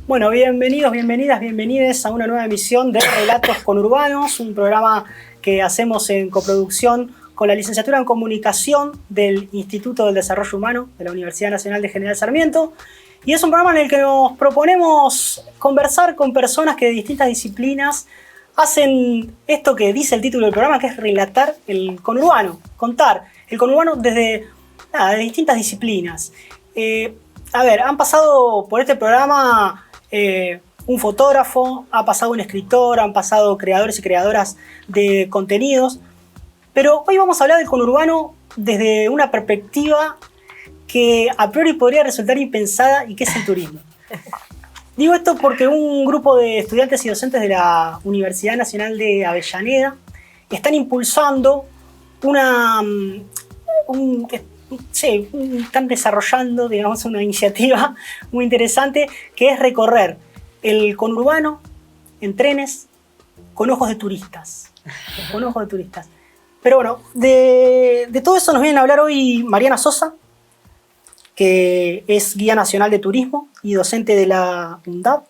Bueno, bienvenidos, bienvenidas, bienvenides a una nueva emisión de Relatos Conurbanos, un programa que hacemos en coproducción con la Licenciatura en Comunicación del Instituto del Desarrollo Humano de la Universidad Nacional de General Sarmiento. Y es un programa en el que nos proponemos conversar con personas que de distintas disciplinas hacen esto que dice el título del programa, que es relatar el conurbano, contar el conurbano desde de distintas disciplinas. Han pasado por este programa un fotógrafo, ha pasado un escritor, han pasado creadores y creadoras de contenidos, pero hoy vamos a hablar del conurbano desde una perspectiva que a priori podría resultar impensada, y que es el turismo. Digo esto porque un grupo de estudiantes y docentes de la Universidad Nacional de Avellaneda están impulsando están desarrollando, digamos, una iniciativa muy interesante, que es recorrer el conurbano en trenes con ojos de turistas. Con ojos de turistas. Pero bueno, de todo eso nos vienen a hablar hoy Mariana Sosa, que es guía nacional de turismo y docente de la UNDAB.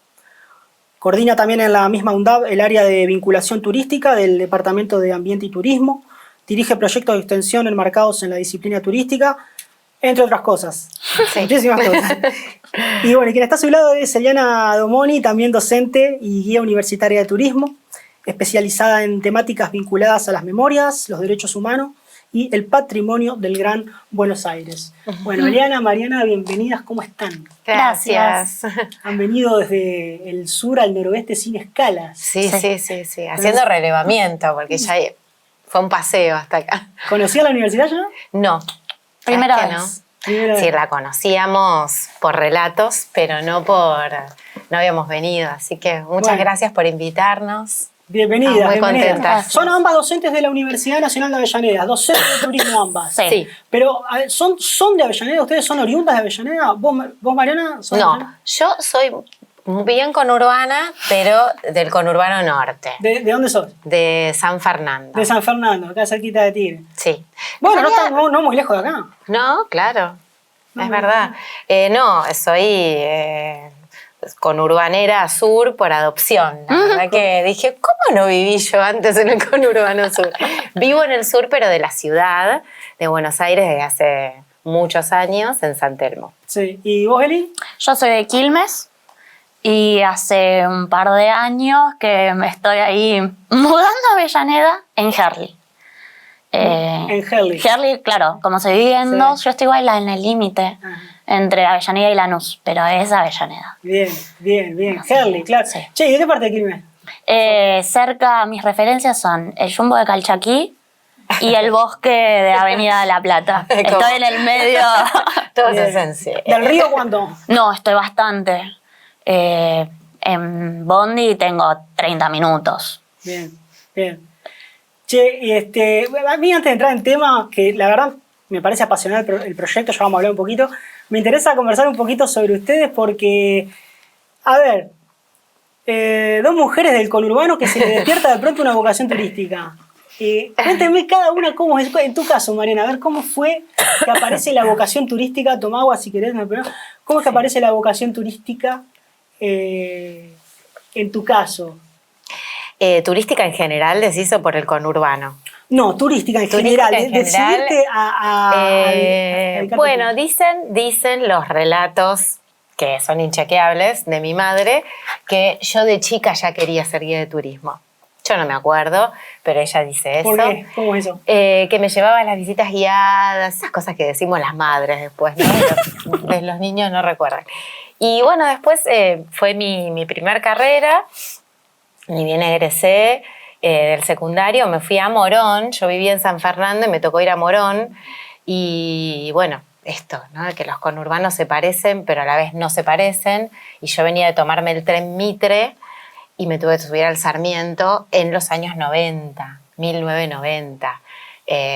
Coordina también en la misma UNDAB el área de vinculación turística del Departamento de Ambiente y Turismo. Dirige proyectos de extensión enmarcados en la disciplina turística, entre otras cosas. Sí. Muchísimas cosas. Y bueno, quien está a su lado es Eliana Domoni, también docente y guía universitaria de turismo, especializada en temáticas vinculadas a las memorias, los derechos humanos y el patrimonio del Gran Buenos Aires. Bueno, Eliana, Mariana, bienvenidas, ¿cómo están? Gracias. Han venido desde el sur al noroeste sin escalas. Sí, haciendo relevamiento, porque ya fue un paseo hasta acá. ¿Conocía la universidad ya? No. Primera vez. No. Sí, la conocíamos por relatos, pero no habíamos venido. Así que muchas gracias por invitarnos. Bienvenidas, muy contentas. Son ambas docentes de la Universidad Nacional de Avellaneda, docentes de turismo ambas. Sí. Pero, ¿son de Avellaneda? ¿Ustedes son oriundas de Avellaneda? ¿Vos Mariana? No, yo soy bien conurbana, pero del conurbano norte. ¿De dónde sos? De San Fernando. De San Fernando, acá cerquita de Tigre. Sí. Bueno, no muy lejos de acá. No, claro, es verdad. No, soy conurbanera sur por adopción. La verdad que dije, ¿cómo no viví yo antes en el conurbano sur? Vivo en el sur, pero de la ciudad de Buenos Aires desde hace muchos años, en San Telmo. Sí. ¿Y vos, Eli? Yo soy de Quilmes y hace un par de años que me estoy ahí mudando a Avellaneda en Herli. En Herli. Herli, claro, como se vive en dos, yo estoy igual en el límite entre Avellaneda y Lanús, pero es Avellaneda. Bien. Herli, claro. Sí. Che, ¿y de qué parte de Quilmes? Cerca, mis referencias son el Jumbo de Calchaquí y el bosque de Avenida de la Plata. Estoy en el medio. Todo es esencia. ¿Del río cuánto? No, estoy bastante. En Bondi tengo 30 minutos. Bien. Che, a mí, antes de entrar en tema, que la verdad me parece apasionante el proyecto, ya vamos a hablar un poquito, me interesa conversar un poquito sobre ustedes porque, a ver, dos mujeres del conurbano que se les despierta de pronto una vocación turística. Cuéntenme cada una cómo es. En tu caso, Mariana, a ver cómo fue que aparece la vocación turística. Toma agua si querés, ¿cómo es que aparece la vocación turística en tu caso? ¿Turística en general, decís, o por el conurbano? No, turística en general. Decidirte bueno, dicen los relatos, que son inchequeables, de mi madre, que yo de chica ya quería ser guía de turismo. Yo no me acuerdo, pero ella dice eso. ¿Por qué? ¿Cómo es eso? Que me llevaba a las visitas guiadas, esas cosas que decimos las madres después, ¿no? Los niños no recuerdan. Y bueno, después fue mi primer carrera. Ni bien egresé del secundario, me fui a Morón. Yo vivía en San Fernando y me tocó ir a Morón. Y bueno, esto, ¿no? Que los conurbanos se parecen, pero a la vez no se parecen. Y yo venía de tomarme el tren Mitre y me tuve que subir al Sarmiento en los años 90, 1990,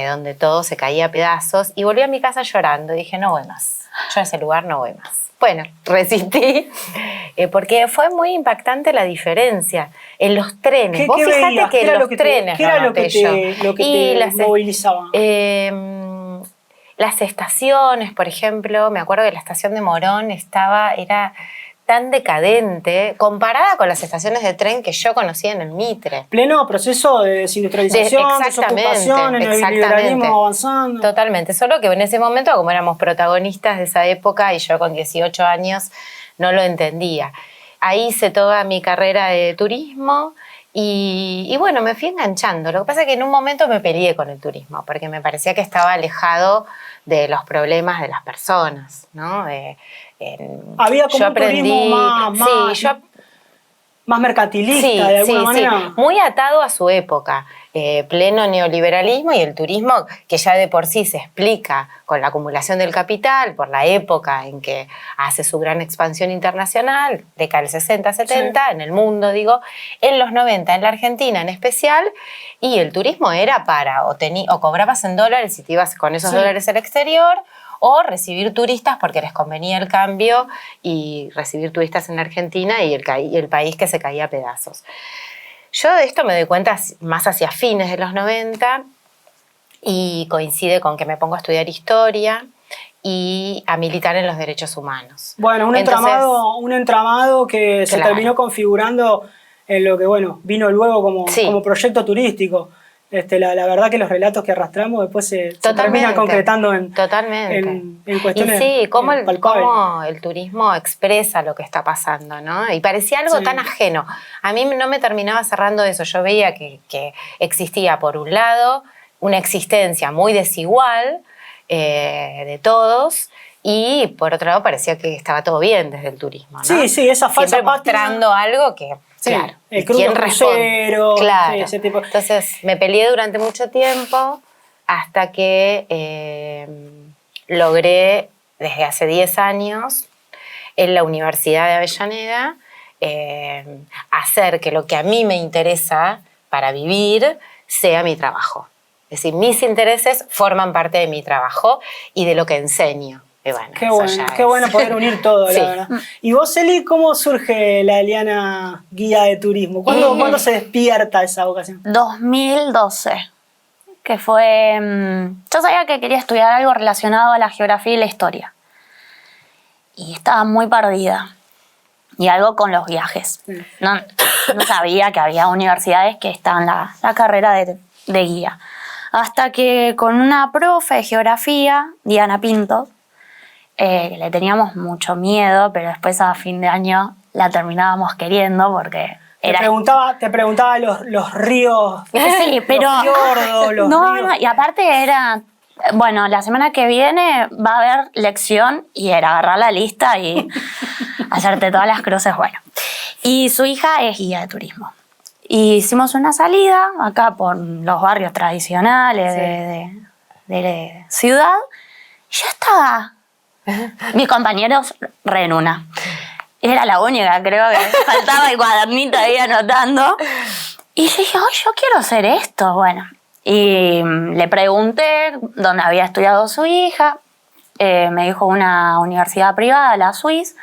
donde todo se caía a pedazos. Y volví a mi casa llorando y dije, no voy más. Yo a ese lugar no voy más. Bueno, resistí, porque fue muy impactante la diferencia en los trenes. Vos fijate que en los trenes ¿qué era lo que te movilizaba? Las estaciones, por ejemplo, me acuerdo que la estación de Morón era tan decadente comparada con las estaciones de tren que yo conocía en el Mitre. Pleno proceso de desindustrialización, desocupación, el neoliberalismo avanzando. Totalmente, solo que en ese momento, como éramos protagonistas de esa época y yo con 18 años no lo entendía. Ahí hice toda mi carrera de turismo y bueno, me fui enganchando. Lo que pasa es que en un momento me peleé con el turismo porque me parecía que estaba alejado de los problemas de las personas, ¿no? Había como un turismo más mercantilista, de alguna manera. Sí, muy atado a su época. Pleno neoliberalismo y el turismo que ya de por sí se explica con la acumulación del capital, por la época en que hace su gran expansión internacional, década del 60, 70, en el mundo, digo, en los 90, en la Argentina en especial, y el turismo era o cobrabas en dólares y te ibas con esos dólares al exterior, o recibir turistas porque les convenía el cambio y recibir turistas en la Argentina y el país que se caía a pedazos. Yo de esto me doy cuenta más hacia fines de los 90 y coincide con que me pongo a estudiar historia y a militar en los derechos humanos. Bueno, un entramado que se terminó configurando en lo que vino luego como proyecto turístico. La verdad que los relatos que arrastramos después se terminan concretando en cuestiones. Y sí, cómo el turismo expresa lo que está pasando, ¿no? Y parecía algo tan ajeno. A mí no me terminaba cerrando eso. Yo veía que existía, por un lado, una existencia muy desigual de todos, y por otro lado parecía que estaba todo bien desde el turismo, ¿no? Sí, esa falsa siempre mostrando algo que... Claro, el crudo crucero, claro. Ese tipo. Entonces me peleé durante mucho tiempo hasta que logré, desde hace 10 años, en la Universidad de Avellaneda, hacer que lo que a mí me interesa para vivir sea mi trabajo. Es decir, mis intereses forman parte de mi trabajo y de lo que enseño. Bueno, qué bueno poder unir todo, la verdad. ¿Y vos, Eli, cómo surge la Eliana guía de turismo? ¿Cuándo se despierta esa vocación? 2012, que fue... yo sabía que quería estudiar algo relacionado a la geografía y la historia. Y estaba muy perdida. Y algo con los viajes. No sabía que había universidades que estaban la carrera de guía. Hasta que con una profe de geografía, Diana Pinto, le teníamos mucho miedo, pero después a fin de año la terminábamos queriendo porque era... Te preguntaba los ríos, sí, pero los fiordos, los ríos. No, y aparte era... Bueno, la semana que viene va a haber lección y era agarrar la lista y hacerte todas las cruces, bueno. Y su hija es guía de turismo. Y hicimos una salida acá por los barrios tradicionales de ciudad y yo estaba... Mis compañeros re en una. Era la única, creo que faltaba el cuadernito ahí anotando. Y yo dije, yo quiero hacer esto. Bueno, y le pregunté dónde había estudiado su hija. Me dijo una universidad privada, la Swiss.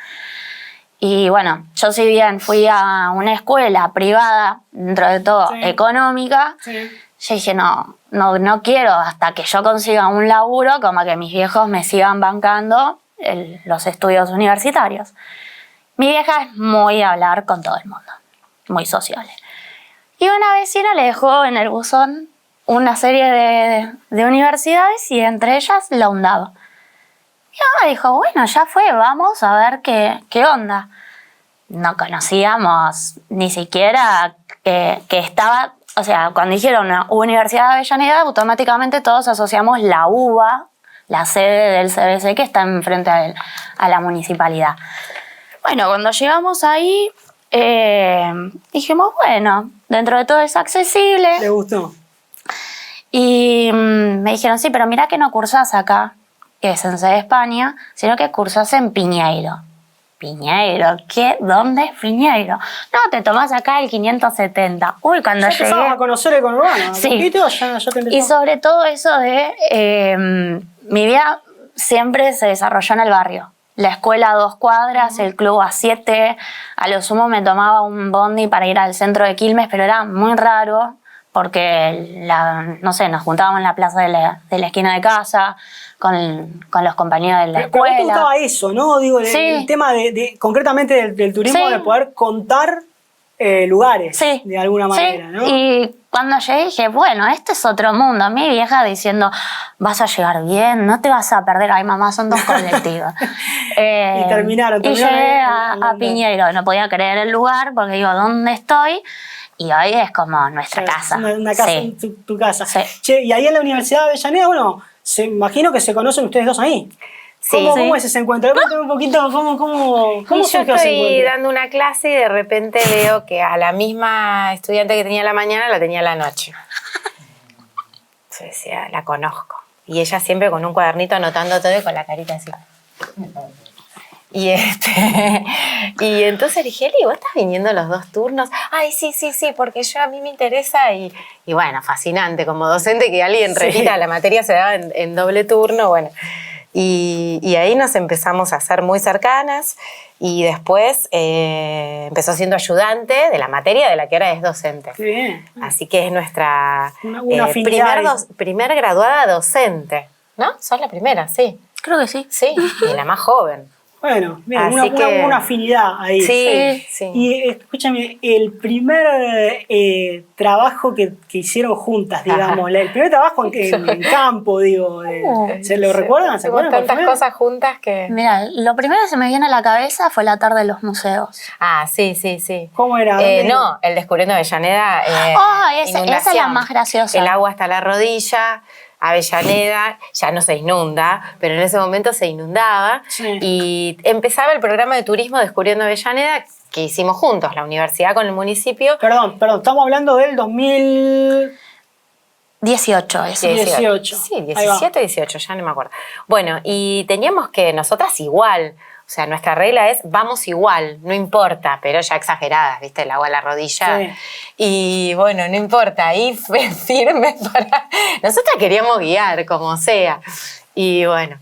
Y bueno, yo si bien fui a una escuela privada, dentro de todo económica, yo dije, no quiero hasta que yo consiga un laburo, como que mis viejos me sigan bancando los estudios universitarios. Mi vieja es muy a hablar con todo el mundo, muy sociable. Y una vecina le dejó en el buzón una serie de universidades y entre ellas la UNDAV. Y dijo, bueno, ya fue, vamos a ver qué onda. No conocíamos ni siquiera que estaba... O sea, cuando dijeron Universidad de Avellaneda, automáticamente todos asociamos la UBA, la sede del CBC, que está enfrente a la municipalidad. Bueno, cuando llegamos ahí, dijimos, bueno, dentro de todo es accesible. ¿Le gustó? Y me dijeron, sí, pero mira que no cursás acá, que es en sede España, sino que cursás en Piñeiro. Piñeiro, ¿qué? ¿Dónde es Piñeiro? No, te tomás acá el 570. Uy, cuando llegué... empezabas a conocer el conurbano. Sí. Poquito, ya te empezó. Y sobre todo eso de... mi vida siempre se desarrolló en el barrio. La escuela a 2 cuadras, el club a 7. A lo sumo me tomaba un bondi para ir al centro de Quilmes, pero era muy raro porque no sé, nos juntábamos en la plaza de la esquina de casa con los compañeros de la Pero a vos te escuela. gustaba eso, ¿no? Digo, Sí. el tema concretamente del turismo, Sí. de poder contar lugares, Sí. de alguna manera, Sí. ¿no? Y cuando llegué dije, bueno, este es otro mundo. Mi vieja diciendo, vas a llegar bien, no te vas a perder. Ay, mamá, son 2 colectivos. Y terminaron Y llegué ahí a Piñeiro, no podía creer el lugar porque digo, ¿dónde estoy? Y hoy es como nuestra O sea, casa. Una casa, Sí. tu casa. Sí. Che, y ahí en la Universidad de Avellaneda, bueno, imagino que se conocen ustedes dos ahí. Sí. ¿Cómo es ese encuentro? Cuéntame un poquito cómo Y yo surgió ese estoy encuentro. dando una clase y de repente veo que a la misma estudiante que tenía a la mañana la tenía a la noche. Yo decía, la conozco. Y ella siempre con un cuadernito anotando todo y con la carita así. Y, y entonces dije, Eli, ¿vos estás viniendo los 2 turnos? Ay, sí, porque a mí me interesa. Y bueno, fascinante como docente que alguien repita, la materia se daba en doble turno, bueno. Y ahí nos empezamos a hacer muy cercanas y después empezó siendo ayudante de la materia de la que ahora es docente. Qué bien. Así que es nuestra Una afinidad. primer graduada docente, ¿no? Sos la primera, sí. Creo que sí. Sí, y la más joven. Bueno, bien, Así que- una afinidad ahí. Sí, sí. Y escúchame, el primer trabajo que hicieron juntas, digamos, el primer trabajo en campo, digo, ¿se lo recuerdan? ¿Se Hicimos acuerdan? cuál tantas fue? cosas juntas que... Mira, lo primero que se me viene a la cabeza fue la tarde de los museos. Ah, sí. ¿Cómo era? ¿Dónde? No, el Descubriendo Avellaneda. Esa es inundación. la más graciosa. El agua hasta la rodilla, Avellaneda, ya no se inunda, pero en ese momento se inundaba. Sí. Y empezaba el programa de turismo Descubriendo Avellaneda que hicimos juntos, la universidad con el municipio. Perdón, estamos hablando del 2018. 18, eso. 18. Sí, Ahí va. 17 o 18, ya no me acuerdo. Bueno, y teníamos que nosotras igual, o sea, nuestra regla es vamos igual, no importa, pero ya exageradas, ¿viste? El agua a la rodilla. Sí. Y bueno, no importa, ahí fue firme para... Nosotras queríamos guiar, como sea. Y bueno,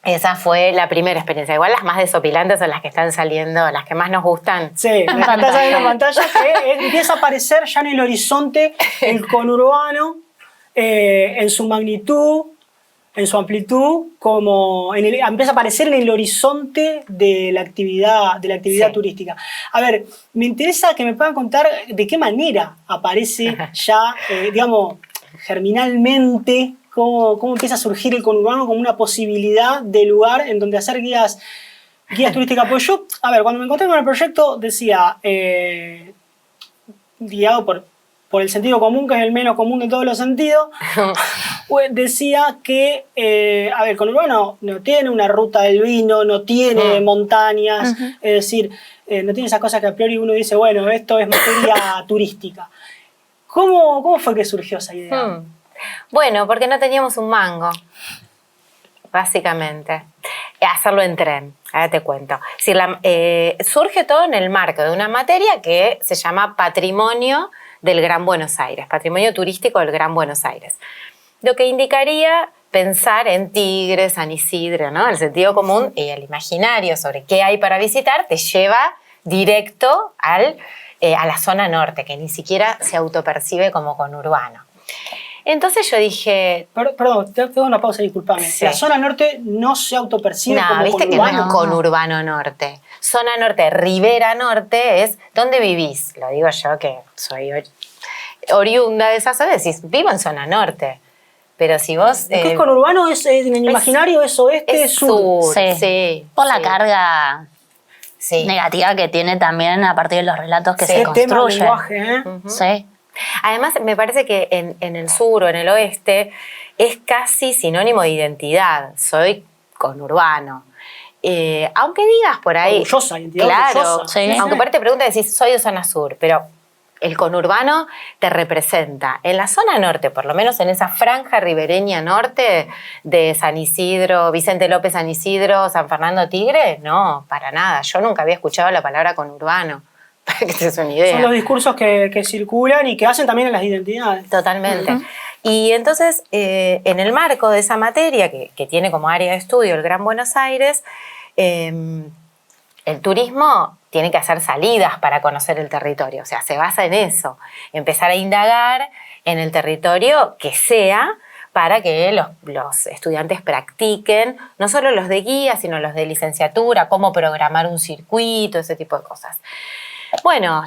esa fue la primera experiencia. Igual las más desopilantes son las que están saliendo, las que más nos gustan. Sí, la que está saliendo en pantalla que empieza a aparecer ya en el horizonte el conurbano en su magnitud, en su amplitud, empieza a aparecer en el horizonte de la actividad Sí. turística. A ver, me interesa que me puedan contar de qué manera aparece ya, digamos, germinalmente, cómo empieza a surgir el conurbano como una posibilidad de lugar en donde hacer guías turísticas. Pues yo, a ver, cuando me encontré con el proyecto decía, guiado por el sentido común, que es el menos común de todos los sentidos, pues decía que, a ver, el conurbano no tiene una ruta del vino, no tiene montañas, es decir, no tiene esas cosas que a priori uno dice, bueno, esto es materia turística. ¿Cómo fue que surgió esa idea? Bueno, porque no teníamos un mango, básicamente. Hacerlo en tren, ahora te cuento. Es decir, surge todo en el marco de una materia que se llama Patrimonio del Gran Buenos Aires, Patrimonio Turístico del Gran Buenos Aires. Lo que indicaría pensar en Tigre, San Isidro, ¿no? El sentido común y el imaginario sobre qué hay para visitar te lleva directo a la zona norte, que ni siquiera se autopercibe como conurbano. Entonces yo dije... Perdón, te hago una pausa, disculpame. Sí. La zona norte no se autopercibe No, como viste que conurbano. no es conurbano norte. Zona norte, Ribera Norte es ¿dónde vivís? Lo digo yo que soy oriunda de esa zona, decís, vivo en zona norte. Pero si vos... ¿Qué es conurbano? En el imaginario es oeste, es sur. sur. Sí. Sí. Por la sí, carga sí. negativa que tiene también a partir de los relatos que Sí. se Qué tema de construyen. lenguaje, ¿eh? Sí. Además, me parece que en el sur o en el oeste es casi sinónimo de identidad. Soy conurbano. Aunque digas por ahí... Orgullosa, identidad claro, orgullosa. Sí. aunque por ahí te preguntas, decís, soy de zona sur, pero el conurbano te representa. En la zona norte, por lo menos en esa franja ribereña norte de San Isidro, Vicente López San Isidro, San Fernando Tigre, no, para nada. Yo nunca había escuchado la palabra conurbano, para que te des una idea. Son los discursos que circulan y que hacen también en las identidades. Totalmente. Y entonces, en el marco de esa materia, que tiene como área de estudio el Gran Buenos Aires, el turismo tiene que hacer salidas para conocer el territorio, o sea, se basa en eso, empezar a indagar en el territorio que sea para que los estudiantes practiquen, no solo los de guía, sino los de licenciatura, cómo programar un circuito, ese tipo de cosas. Bueno,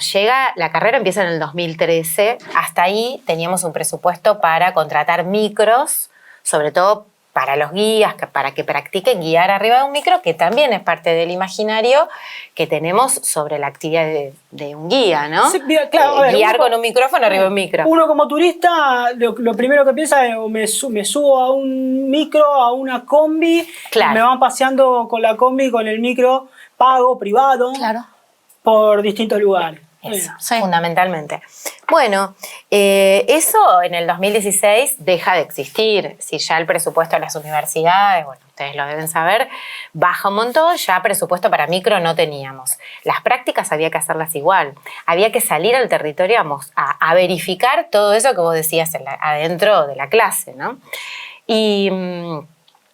la carrera empieza en el 2013, hasta ahí teníamos un presupuesto para contratar micros, sobre todo para los guías, para que practiquen guiar arriba de un micro, que también es parte del imaginario que tenemos sobre la actividad de un guía, ¿no? Sí, claro, a ver, guiar con un micrófono arriba de un micro. Uno como turista, lo primero que piensa es me subo a un micro, a una combi, Claro. me van paseando con la combi, con el micro pago, privado, Claro. por distintos lugares. Eso, Sí. fundamentalmente. Bueno, eso en el 2016 deja de existir. Si ya el presupuesto de las universidades, bueno, ustedes lo deben saber, baja un montón, ya presupuesto para micro no teníamos. Las prácticas había que hacerlas igual. Había que salir al territorio a verificar todo eso que vos decías adentro de la clase, ¿no? Y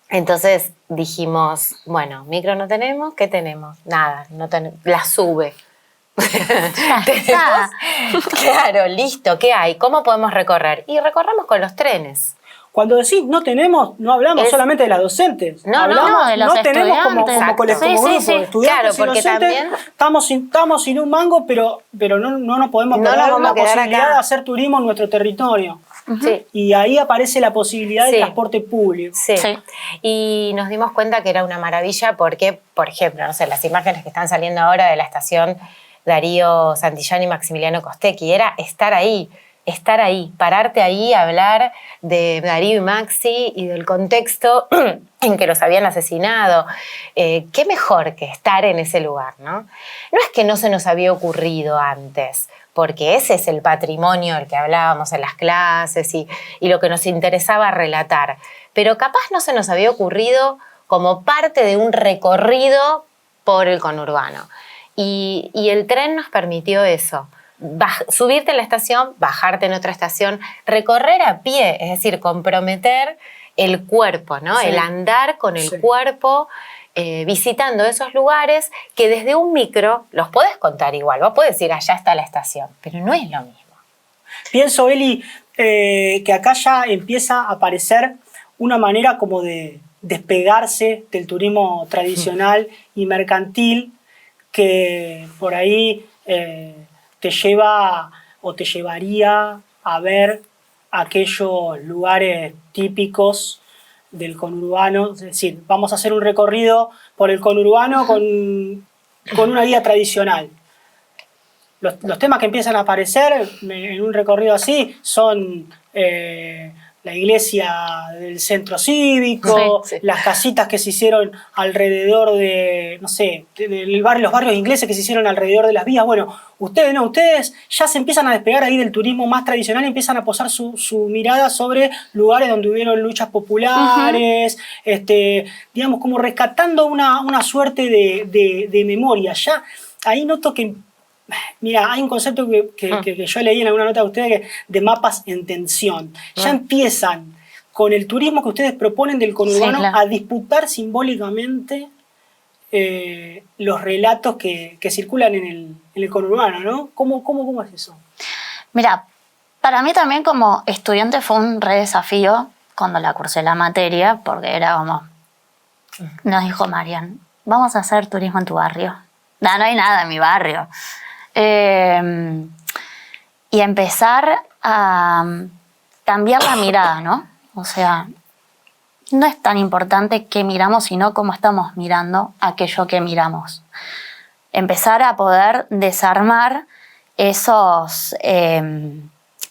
entonces dijimos, bueno, micro no tenemos, ¿qué tenemos? Nada, la sube. ¿Tenemos? Claro, listo, ¿qué hay? ¿Cómo podemos recorrer? Y recorremos con los trenes. Cuando decís no tenemos, no hablamos solamente de las docentes. No, hablamos, no, de los tenemos como estudiantes. grupo, Sí, sí. estudiantes Claro, y porque docentes, también estamos sin un mango, pero no nos podemos No nos perder vamos la a quedar posibilidad acá. de hacer turismo en nuestro territorio. Sí. Y ahí aparece la posibilidad de Sí. transporte público. Sí. Sí. Y nos dimos cuenta que era una maravilla porque, por ejemplo, no sé, las imágenes que están saliendo ahora de la estación Darío Santillán y Maximiliano Costecchi, era estar ahí, pararte ahí a hablar de Darío y Maxi y del contexto en que los habían asesinado. Qué mejor que estar en ese lugar, ¿no? No es que no se nos había ocurrido antes, porque ese es el patrimonio del que hablábamos en las clases y lo que nos interesaba relatar, pero capaz no se nos había ocurrido como parte de un recorrido por el conurbano. Y el tren nos permitió eso, subirte en la estación, bajarte en otra estación, recorrer a pie, es decir, comprometer el cuerpo, ¿no? Sí. El andar con el Sí. cuerpo, visitando esos lugares que desde un micro los podés contar igual, vos podés decir allá está la estación, pero no es lo mismo. Pienso, Eli, que acá ya empieza a aparecer una manera como de despegarse del turismo tradicional y mercantil que por ahí te lleva o te llevaría a ver aquellos lugares típicos del conurbano. Es decir, vamos a hacer un recorrido por el conurbano con una guía tradicional. Los temas que empiezan a aparecer en un recorrido así son la iglesia del centro cívico, Sí, sí. las casitas que se hicieron alrededor de, no sé, los barrios ingleses que se hicieron alrededor de las vías. Bueno, ustedes ya se empiezan a despegar ahí del turismo más tradicional y empiezan a posar su mirada sobre lugares donde hubieron luchas populares, digamos, como rescatando una suerte de memoria. Ya ahí noto que, mira, hay un concepto que yo leí en alguna nota de ustedes de mapas en tensión. Ya empiezan con el turismo que ustedes proponen del conurbano, Sí, claro. a disputar simbólicamente los relatos que circulan en el conurbano, ¿no? ¿Cómo es eso? Mira, para mí también como estudiante fue un re desafío cuando la cursé la materia, porque era como, nos dijo Marian, vamos a hacer turismo en tu barrio. No hay nada en mi barrio. Y empezar a cambiar la mirada, ¿no? O sea, no es tan importante qué miramos, sino cómo estamos mirando aquello que miramos. Empezar a poder desarmar esos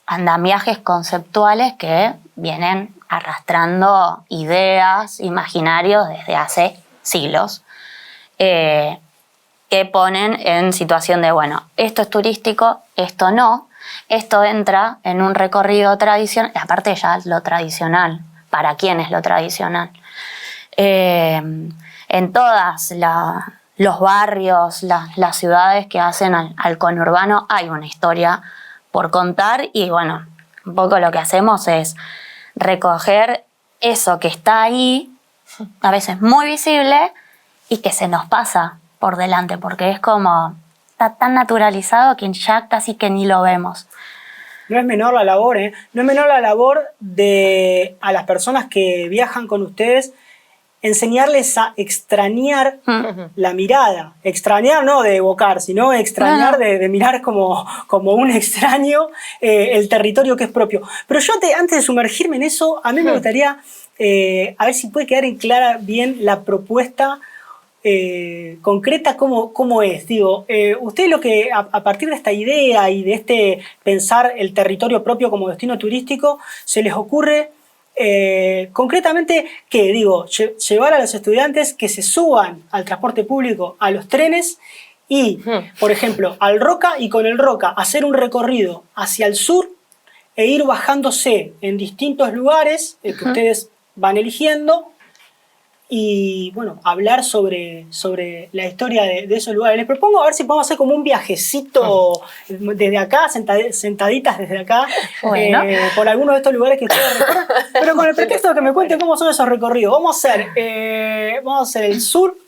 andamiajes conceptuales que vienen arrastrando ideas, imaginarios desde hace siglos, que ponen en situación de, bueno, esto es turístico, esto no, esto entra en un recorrido tradicional, aparte ya lo tradicional, ¿para quién es lo tradicional? En todas los barrios, las ciudades que hacen al conurbano hay una historia por contar y bueno, un poco lo que hacemos es recoger eso que está ahí, a veces muy visible, y que se nos pasa por delante, porque es como, está tan naturalizado que ya casi que ni lo vemos. No es menor la labor, ¿eh? No es menor la labor de a las personas que viajan con ustedes, enseñarles a extrañar la mirada. Extrañar no de evocar, sino extrañar de mirar como un extraño el territorio que es propio. Pero yo antes de sumergirme en eso, a mí me gustaría a ver si puede quedar en clara bien la propuesta concreta, cómo es. Digo, ustedes lo que a partir de esta idea y de este pensar el territorio propio como destino turístico, se les ocurre concretamente que, digo, llevar a los estudiantes que se suban al transporte público, a los trenes y, por ejemplo, al Roca, y con el Roca hacer un recorrido hacia el sur e ir bajándose en distintos lugares que ustedes van eligiendo y, bueno, hablar sobre la historia de esos lugares. Les propongo a ver si podemos hacer como un viajecito desde acá, sentaditas desde acá, bueno, por algunos de estos lugares que ustedes recorren, pero con el pretexto de que me cuenten cómo son esos recorridos. Vamos a hacer el sur,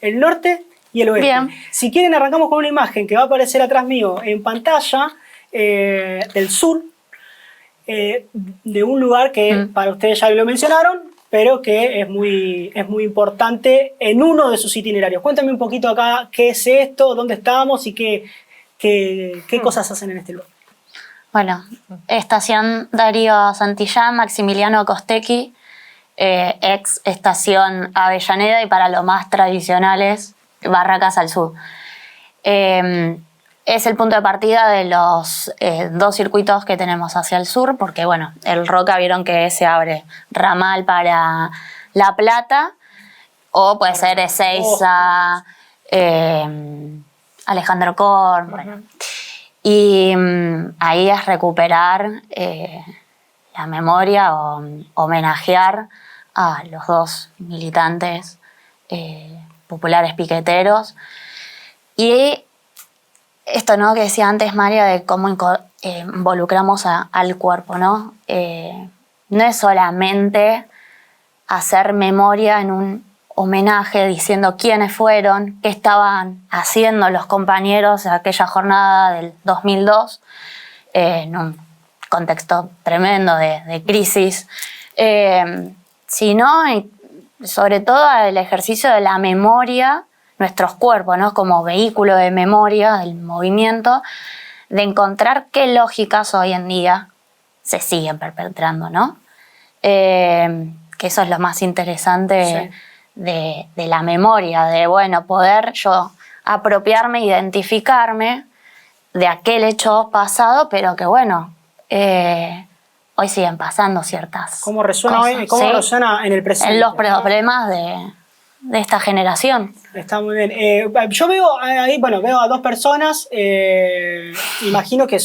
el norte y el oeste. Bien. Si quieren, arrancamos con una imagen que va a aparecer atrás mío en pantalla del sur, de un lugar que para ustedes ya lo mencionaron, pero que es muy importante en uno de sus itinerarios. Cuéntame un poquito acá qué es esto, dónde estamos y qué cosas hacen en este lugar. Bueno, estación Darío Santillán, Maximiliano Costecchi, ex estación Avellaneda y para los más tradicionales, Barracas al Sur. Es el punto de partida de los dos circuitos que tenemos hacia el sur, porque bueno, el Roca vieron que se abre ramal para La Plata, o puede ser Ezeiza, Alejandro Korn, bueno. Y ahí es recuperar la memoria o homenajear a los dos militantes populares piqueteros. Y esto, ¿no?, que decía antes María, de cómo involucramos al cuerpo, ¿no? No es solamente hacer memoria en un homenaje diciendo quiénes fueron, qué estaban haciendo los compañeros en aquella jornada del 2002, en un contexto tremendo de crisis, sino sobre todo el ejercicio de la memoria, nuestros cuerpos, ¿no?, como vehículo de memoria del movimiento, de encontrar qué lógicas hoy en día se siguen perpetrando, ¿no? Que eso es lo más interesante de la memoria, de, bueno, poder yo apropiarme, identificarme de aquel hecho pasado, pero que, bueno, hoy siguen pasando ciertas ¿Cómo resuena cosas, hoy? ¿Cómo resuena en el presente? En los problemas de esta generación. Está muy bien. Yo veo ahí, bueno, veo a dos personas, imagino que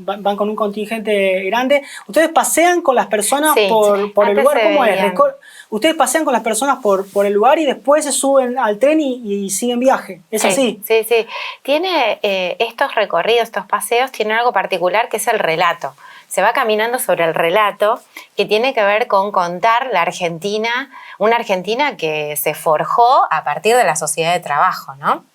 van con un contingente grande. ¿Ustedes pasean con las personas por el lugar? ¿Cómo es? ¿Ustedes pasean con las personas por el lugar y después se suben al tren y siguen viaje? ¿Es así? Sí. Tiene estos recorridos, estos paseos, tienen algo particular que es el relato. Se va caminando sobre el relato que tiene que ver con contar la Argentina, una Argentina que se forjó a partir de la sociedad de trabajo, ¿no?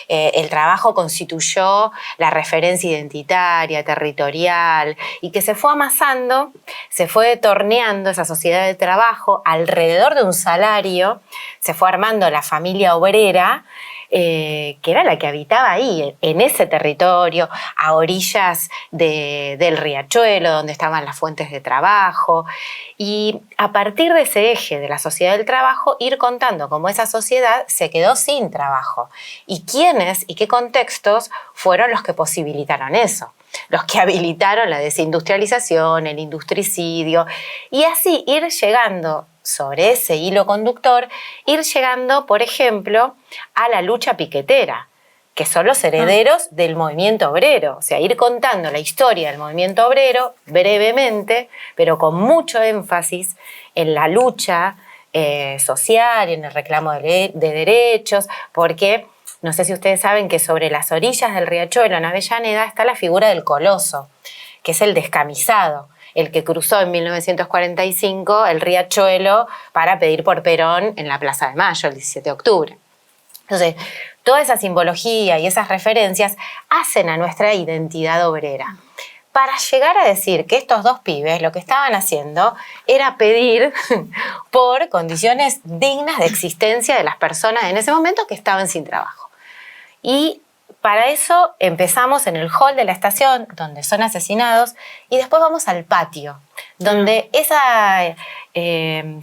El trabajo constituyó la referencia identitaria, territorial, y que se fue amasando, se fue torneando esa sociedad de trabajo alrededor de un salario, se fue armando la familia obrera, que era la que habitaba ahí, en ese territorio, a orillas del riachuelo, donde estaban las fuentes de trabajo, y a partir de ese eje de la sociedad del trabajo, ir contando cómo esa sociedad se quedó sin trabajo, y quiénes y qué contextos fueron los que posibilitaron eso, los que habilitaron la desindustrialización, el industricidio, y así ir llegando sobre ese hilo conductor, ir llegando, por ejemplo, a la lucha piquetera, que son los herederos del movimiento obrero. O sea, ir contando la historia del movimiento obrero brevemente, pero con mucho énfasis en la lucha social y en el reclamo de derechos, porque no sé si ustedes saben que sobre las orillas del riachuelo en Avellaneda está la figura del coloso, que es el descamisado, el que cruzó en 1945 el riachuelo para pedir por Perón en la Plaza de Mayo, el 17 de octubre. Entonces, toda esa simbología y esas referencias hacen a nuestra identidad obrera. Para llegar a decir que estos dos pibes lo que estaban haciendo era pedir por condiciones dignas de existencia de las personas en ese momento que estaban sin trabajo. Y para eso empezamos en el hall de la estación, donde son asesinados, y después vamos al patio, donde esa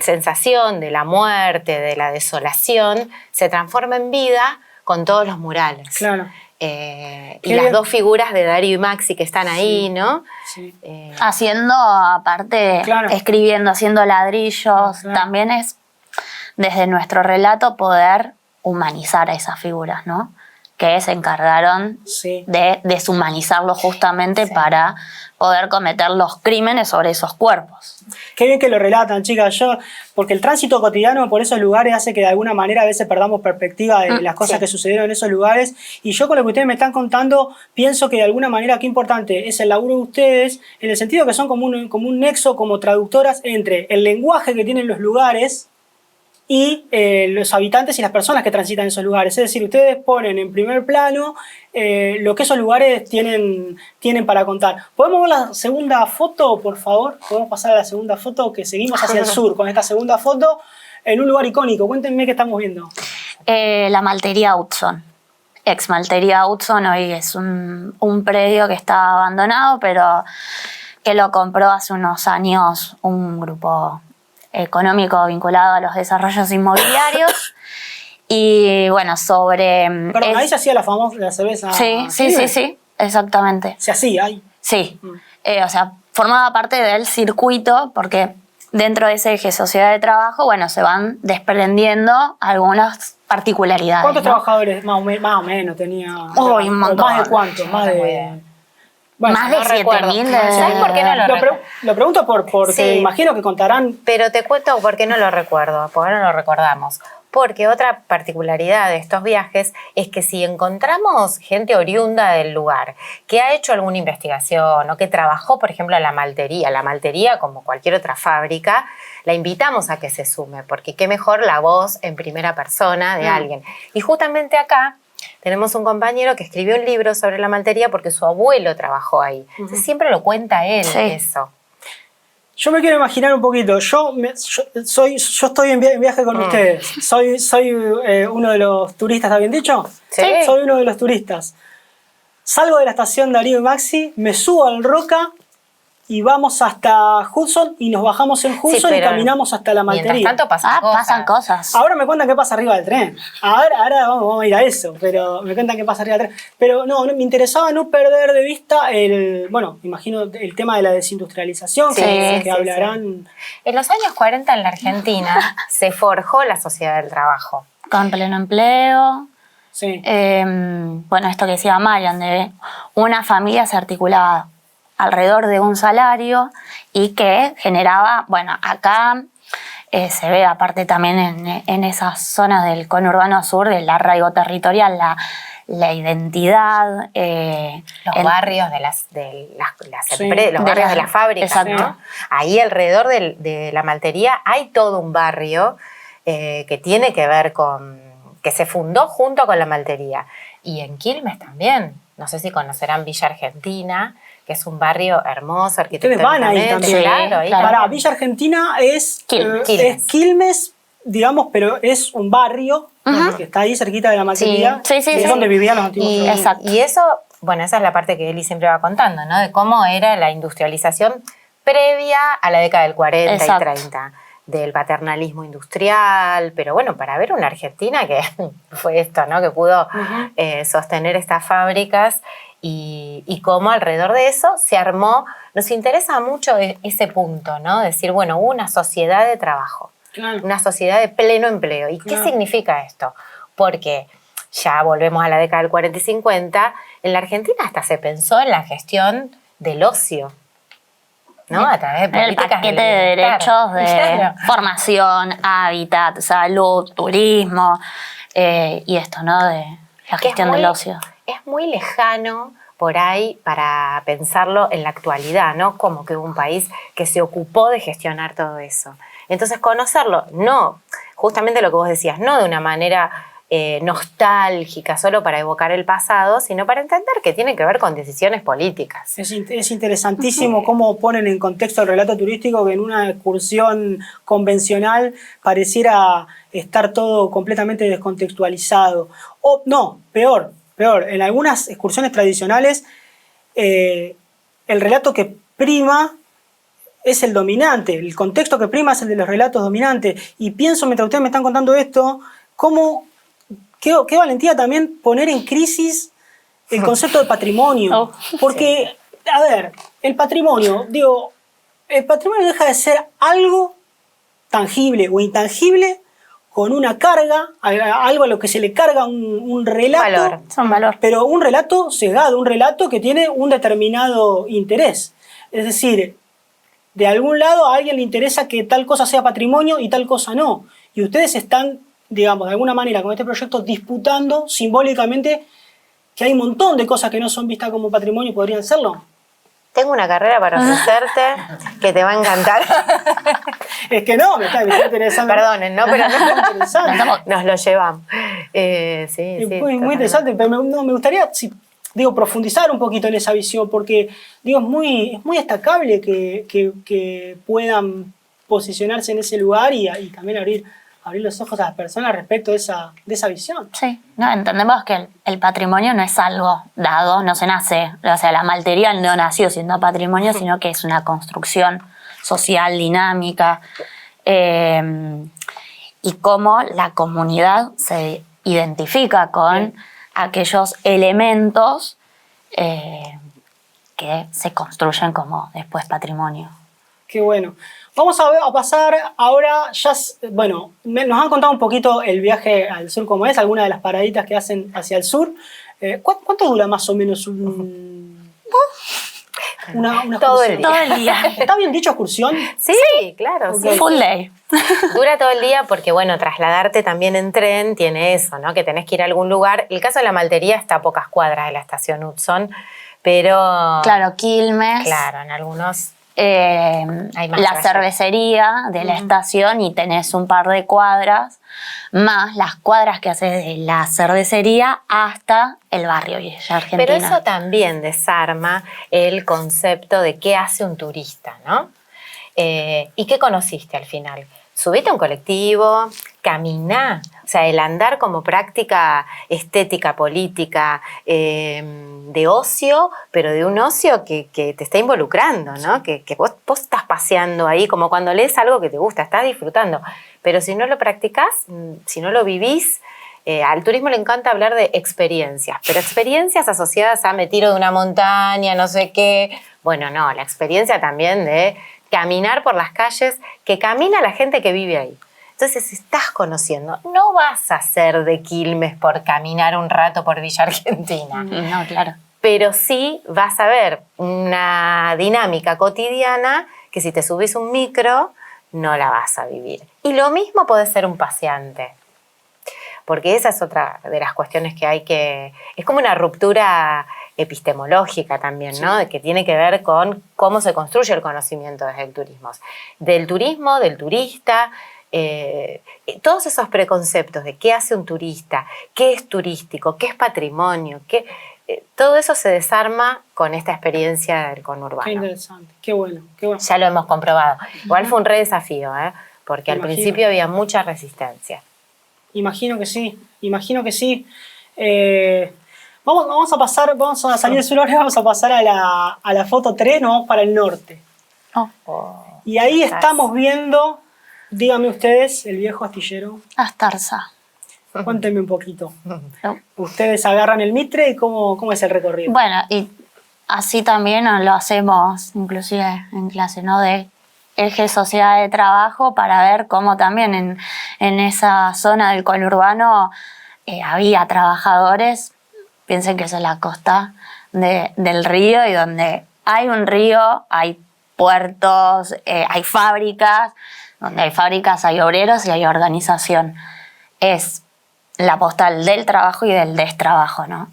sensación de la muerte, de la desolación, se transforma en vida con todos los murales. Claro. Y las dos figuras de Darío y Maxi que están ahí, ¿no? Sí. Haciendo, aparte, Claro. escribiendo, haciendo ladrillos, Claro. también es desde nuestro relato poder humanizar a esas figuras, ¿no? Que se encargaron Sí. de deshumanizarlos justamente para poder cometer los crímenes sobre esos cuerpos. Qué bien que lo relatan, chicas. Porque el tránsito cotidiano por esos lugares hace que de alguna manera a veces perdamos perspectiva de las cosas que sucedieron en esos lugares. Y yo con lo que ustedes me están contando, pienso que de alguna manera qué importante es el laburo de ustedes, en el sentido que son como un nexo, como traductoras entre el lenguaje que tienen los lugares y los habitantes y las personas que transitan esos lugares. Es decir, ustedes ponen en primer plano lo que esos lugares tienen para contar. ¿Podemos ver la segunda foto, por favor? ¿Podemos pasar a la segunda foto? Que seguimos hacia el sur con esta segunda foto en un lugar icónico. Cuéntenme qué estamos viendo. La Maltería Hudson. Ex Maltería Hudson hoy es un predio que está abandonado, pero que lo compró hace unos años un grupo económico vinculado a los desarrollos inmobiliarios. Y bueno, sobre... Perdón, ahí se hacía la cerveza. Sí, exactamente. Se hacía ahí. Sí, o sea, formaba parte del circuito porque dentro de ese eje sociedad de trabajo, bueno, se van desprendiendo algunas particularidades. ¿Cuántos ¿no? trabajadores más o menos tenía? Uy, un montón. ¿Más de cuántos? Más de... Bueno, Más de no recuerdo. 7.000 ¿Sabes por qué no lo recuerdo? Lo pregunto porque Sí. imagino que contarán. Pero te cuento por qué no lo recuerdo, por qué no lo recordamos. Porque otra particularidad de estos viajes es que si encontramos gente oriunda del lugar que ha hecho alguna investigación o que trabajó, por ejemplo, en la maltería como cualquier otra fábrica, la invitamos a que se sume, porque qué mejor la voz en primera persona de alguien. Y justamente acá tenemos un compañero que escribió un libro sobre la maltería porque su abuelo trabajó ahí. Entonces siempre lo cuenta él, eso. Yo me quiero imaginar un poquito. Yo estoy en viaje con ustedes. Soy uno de los turistas, ¿está bien dicho? Sí. Soy uno de los turistas. Salgo de la estación Darío y Maxi, me subo al Roca y vamos hasta Hudson y nos bajamos en Hudson y pero caminamos hasta la maltería. Mientras tanto pasan cosas. Ahora me cuentan qué pasa arriba del tren. Ahora vamos a ir a eso, pero me cuentan qué pasa arriba del tren. Pero no, me interesaba no perder de vista imagino el tema de la desindustrialización, que hablarán. En los años 40 en la Argentina se forjó la sociedad del trabajo. Con pleno empleo. Sí. Bueno, esto que decía Marian, de una familia se articulaba alrededor de un salario y que generaba, bueno, acá se ve aparte también en esas zonas del conurbano sur, del arraigo territorial, la identidad. Los barrios de las empresas, los barrios de las fábricas, exacto. ¿no? Ahí alrededor de la maltería hay todo un barrio que tiene que ver con, que se fundó junto con la maltería. Y en Quilmes también, no sé si conocerán Villa Argentina, que es un barrio hermoso, Ustedes van ahí también. Claro, ahí claro. Para Villa Argentina es Quilmes. digamos, pero es un barrio que está ahí cerquita de la maltería. Sí, es donde vivían los antiguos. Exacto. Y eso, bueno, esa es la parte que Eli siempre va contando, ¿no? De cómo era la industrialización previa a la década del 40 Exacto. y 30, del paternalismo industrial, pero bueno, para ver una Argentina que fue esto, ¿no? Que pudo sostener estas fábricas y cómo alrededor de eso se armó. Nos interesa mucho ese punto, ¿no? Decir, bueno, hubo una sociedad de trabajo, una sociedad de pleno empleo. ¿Y qué significa esto? Porque ya volvemos a la década del 40 y 50, en la Argentina hasta se pensó en la gestión del ocio, ¿no? A través de políticas el paquete de derechos de formación, hábitat, salud, turismo y esto, ¿no? De la gestión del ocio. Es muy lejano por ahí para pensarlo en la actualidad, ¿no? Como que hubo un país que se ocupó de gestionar todo eso. Entonces conocerlo, no, justamente lo que vos decías, no de una manera nostálgica solo para evocar el pasado, sino para entender que tiene que ver con decisiones políticas. Es interesantísimo cómo ponen en contexto el relato turístico, que en una excursión convencional pareciera estar todo completamente descontextualizado. O no, peor, en algunas excursiones tradicionales el relato que prima es el dominante, el contexto que prima es el de los relatos dominantes. Y pienso, mientras ustedes me están contando esto, qué valentía también poner en crisis el concepto de patrimonio. Porque, a ver, el patrimonio deja de ser algo tangible o intangible con una carga, algo a lo que se le carga un relato. Son valor. Pero un relato sesgado, un relato que tiene un determinado interés. Es decir, de algún lado a alguien le interesa que tal cosa sea patrimonio y tal cosa no. Y ustedes están, digamos, de alguna manera con este proyecto disputando simbólicamente que hay un montón de cosas que no son vistas como patrimonio y podrían serlo. Tengo una carrera para ofrecerte que te va a encantar. Es que no, me está interesando. Perdonen, ¿no? Pero interesante. nos lo llevamos. Sí, muy interesante, pero me gustaría profundizar un poquito en esa visión, porque es muy destacable que puedan posicionarse en ese lugar y también abrir los ojos a las personas respecto de esa visión. Sí, no, entendemos que el patrimonio no es algo dado, no se nace, o sea, la maltería no nació siendo patrimonio, sino que es una construcción social, dinámica, y cómo la comunidad se identifica con aquellos elementos que se construyen como después patrimonio. Qué bueno. Vamos a pasar ahora, nos han contado un poquito el viaje al sur como es, algunas de las paraditas que hacen hacia el sur. ¿Cuánto dura más o menos una todo excursión? Todo el día. ¿Está bien dicho excursión? Sí, claro. Okay. Sí. Full day. Dura todo el día porque, trasladarte también en tren tiene eso, ¿no? Que tenés que ir a algún lugar. El caso de la maltería está a pocas cuadras de la estación Hudson, pero... Claro, Quilmes. Claro, en algunos... la cervecería de la estación y tenés un par de cuadras, más las cuadras que haces de la cervecería hasta el barrio Villa Argentina. Pero eso también desarma el concepto de qué hace un turista, ¿no? ¿Y qué conociste al final? Subite a un colectivo, caminá. O sea, el andar como práctica estética, política, de ocio, pero de un ocio que te está involucrando, ¿no? Que vos estás paseando ahí, como cuando lees algo que te gusta, estás disfrutando. Pero si no lo practicás, si no lo vivís, al turismo le encanta hablar de experiencias, pero experiencias asociadas a me tiro de una montaña, no sé qué. Bueno, no, la experiencia también de caminar por las calles, que camina la gente que vive ahí. Entonces, si estás conociendo, no vas a ser de Quilmes por caminar un rato por Villa Argentina. No, claro. Pero sí vas a ver una dinámica cotidiana que si te subís un micro, no la vas a vivir. Y lo mismo puede ser un paseante. Porque esa es otra de las cuestiones que hay que... Es como una ruptura epistemológica también, ¿no? Sí. Que tiene que ver con cómo se construye el conocimiento desde el turismo. Del turismo, del turista... todos esos preconceptos de qué hace un turista, qué es turístico, qué es patrimonio, todo eso se desarma con esta experiencia del conurbano. Qué interesante, qué bueno. Ya lo hemos comprobado. Igual fue un re desafío, porque al principio había mucha resistencia. Imagino que sí. Vamos a salir del sur ahora y vamos a pasar a la foto 3, nos vamos para el norte. Y ahí estamos viendo... Díganme ustedes, el viejo astillero. Astarza. Cuéntenme un poquito. Ustedes agarran el Mitre y ¿cómo es el recorrido? Bueno, y así también lo hacemos, inclusive en clase, ¿no? De eje sociedad de trabajo para ver cómo también en esa zona del conurbano había trabajadores. Piensen que es la costa del río y donde hay un río, hay puertos, hay fábricas. Donde hay fábricas, hay obreros y hay organización. Es la postal del trabajo y del destrabajo, ¿no?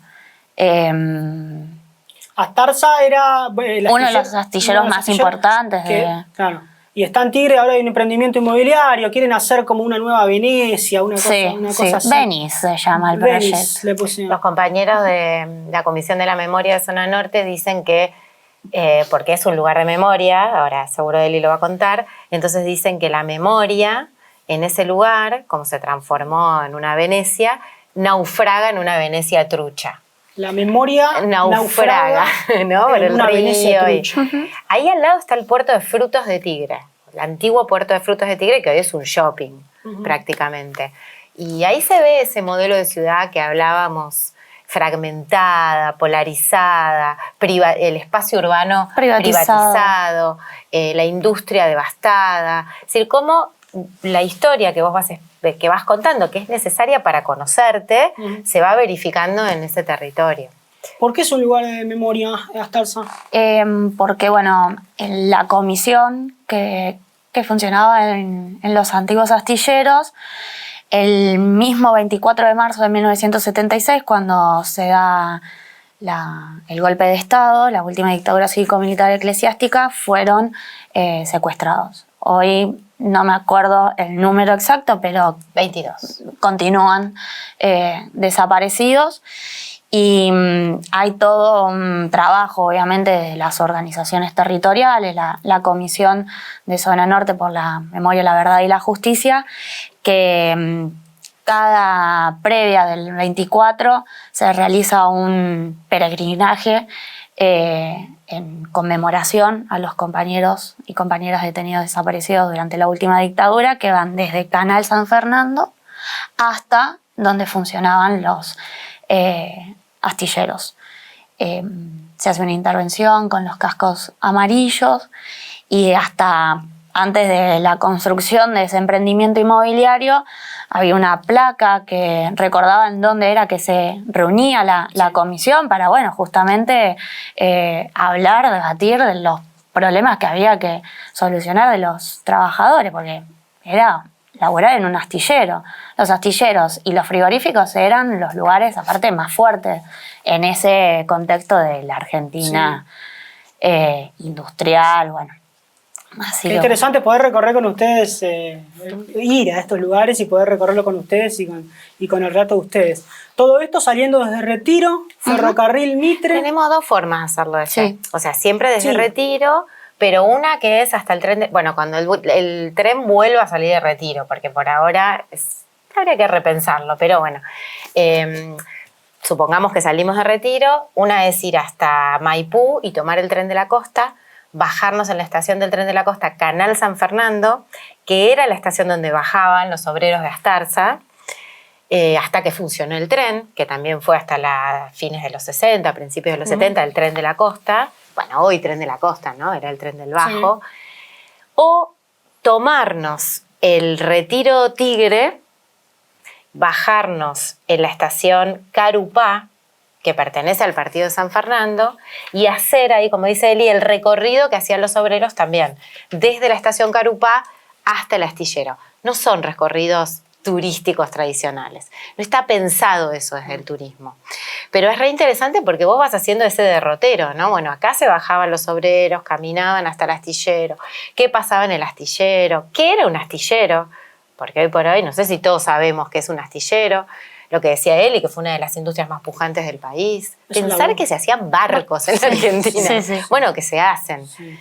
Astarza era... uno de los astilleros más importantes. Claro. Y está en Tigre, ahora hay un emprendimiento inmobiliario, quieren hacer como una nueva Venecia, una cosa así. Venice se llama el Venice, proyecto. le pusieron. Los compañeros de la Comisión de la Memoria de Zona Norte dicen que, porque es un lugar de memoria, ahora seguro Eli lo va a contar, entonces dicen que la memoria en ese lugar, como se transformó en una Venecia, naufraga en una Venecia trucha. La memoria naufraga, ¿no? Por el una Venecia río. trucha. Ahí al lado está el puerto de frutos de Tigre, el antiguo puerto de frutos de Tigre, que hoy es un shopping, prácticamente. Y ahí se ve ese modelo de ciudad que hablábamos, fragmentada, polarizada, el espacio urbano privatizado, la industria devastada. Es decir, cómo la historia que vos vas contando, que es necesaria para conocerte, se va verificando en ese territorio. ¿Por qué es un lugar de memoria, Astarza? Porque, bueno, en la comisión que funcionaba en los antiguos astilleros, el mismo 24 de marzo de 1976, cuando se da el golpe de Estado, la última dictadura cívico-militar eclesiástica, fueron secuestrados. Hoy no me acuerdo el número exacto, pero 22. Continúan desaparecidos. Y hay todo un trabajo, obviamente, de las organizaciones territoriales, la Comisión de Zona Norte por la Memoria, la Verdad y la Justicia, que cada previa del 24 se realiza un peregrinaje en conmemoración a los compañeros y compañeras detenidos desaparecidos durante la última dictadura, que van desde Canal San Fernando hasta donde funcionaban los astilleros. Se hace una intervención con los cascos amarillos y hasta antes de la construcción de ese emprendimiento inmobiliario había una placa que recordaba en dónde era que se reunía la comisión para, bueno, justamente hablar, debatir de los problemas que había que solucionar de los trabajadores, porque era laborar en un astillero. Los astilleros y los frigoríficos eran los lugares, aparte, más fuertes en ese contexto de la Argentina industrial, bueno. Así Qué interesante poder recorrer con ustedes, ir a estos lugares y poder recorrerlo con ustedes y con el relato de ustedes. Todo esto saliendo desde Retiro, Ferrocarril Mitre. Tenemos dos formas de hacerlo eso. Sí. O sea, siempre desde Retiro, pero una que es hasta el tren, cuando el tren vuelva a salir de Retiro, porque por ahora habría que repensarlo, pero bueno. Supongamos que salimos de Retiro, una es ir hasta Maipú y tomar el tren de la costa, bajarnos en la estación del tren de la costa, Canal San Fernando, que era la estación donde bajaban los obreros de Astarza, hasta que funcionó el tren, que también fue hasta fines de los 60, principios de los 70, el tren de la costa. Bueno, hoy tren de la costa, ¿no? Era el tren del Bajo. Sí. O tomarnos el Retiro Tigre, bajarnos en la estación Carupá, que pertenece al partido de San Fernando, y hacer ahí, como dice Eli, el recorrido que hacían los obreros también, desde la estación Carupá hasta el astillero. No son recorridos turísticos tradicionales. No está pensado eso desde el turismo. Pero es re interesante porque vos vas haciendo ese derrotero, ¿no? Bueno, acá se bajaban los obreros, caminaban hasta el astillero. ¿Qué pasaba en el astillero? ¿Qué era un astillero? Porque hoy por hoy, no sé si todos sabemos qué es un astillero. Lo que decía Eli, que fue una de las industrias más pujantes del país. Pensar que se hacían barcos en la Argentina. Sí. Bueno, que se hacen. Sí.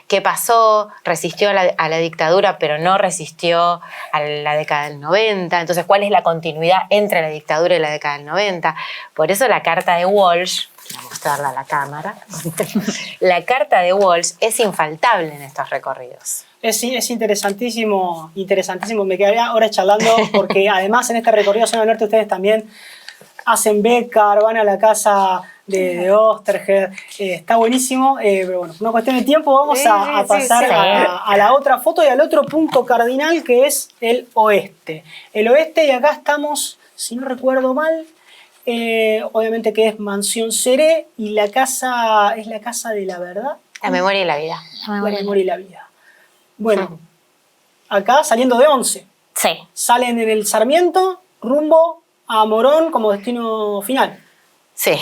¿Qué pasó? Resistió a la dictadura, pero no resistió a la década del 90. Entonces, ¿cuál es la continuidad entre la dictadura y la década del 90? Por eso la carta de Walsh, voy a mostrarla a la cámara, la carta de Walsh es infaltable en estos recorridos. Es interesantísimo, me quedaría ahora charlando porque además en este recorrido Zona Norte ustedes también hacen Bécar, van a la casa de Oesterheld, está buenísimo, pero bueno, una cuestión de tiempo, vamos a pasar a la otra foto y al otro punto cardinal que es el oeste. El oeste, y acá estamos, si no recuerdo mal, obviamente que es Mansión Seré y la casa es la Casa de la Verdad. La Memoria y la Vida. La Memoria y la Vida. Bueno, acá saliendo de 11. Sí. Salen en el Sarmiento rumbo a Morón como destino final. Sí.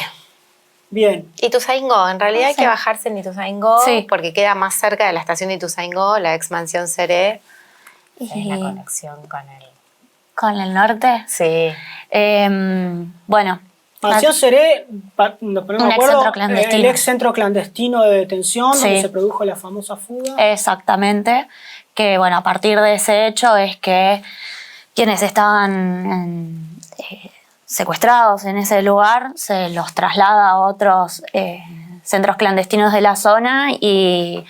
Bien. Ituzaingó, en realidad hay que bajarse en Ituzaingó, Sí. porque queda más cerca de la estación de Ituzaingó, la ex mansión Seré. Y- Es la conexión con el... ¿Con el norte? Sí. Bueno. Mansión Seré, nos ponemos Un de acuerdo, ex centro clandestino. el ex centro clandestino de detención, Sí. donde se produjo la famosa fuga. Exactamente. Que bueno, a partir de ese hecho es que quienes estaban secuestrados en ese lugar se los traslada a otros centros clandestinos de la zona y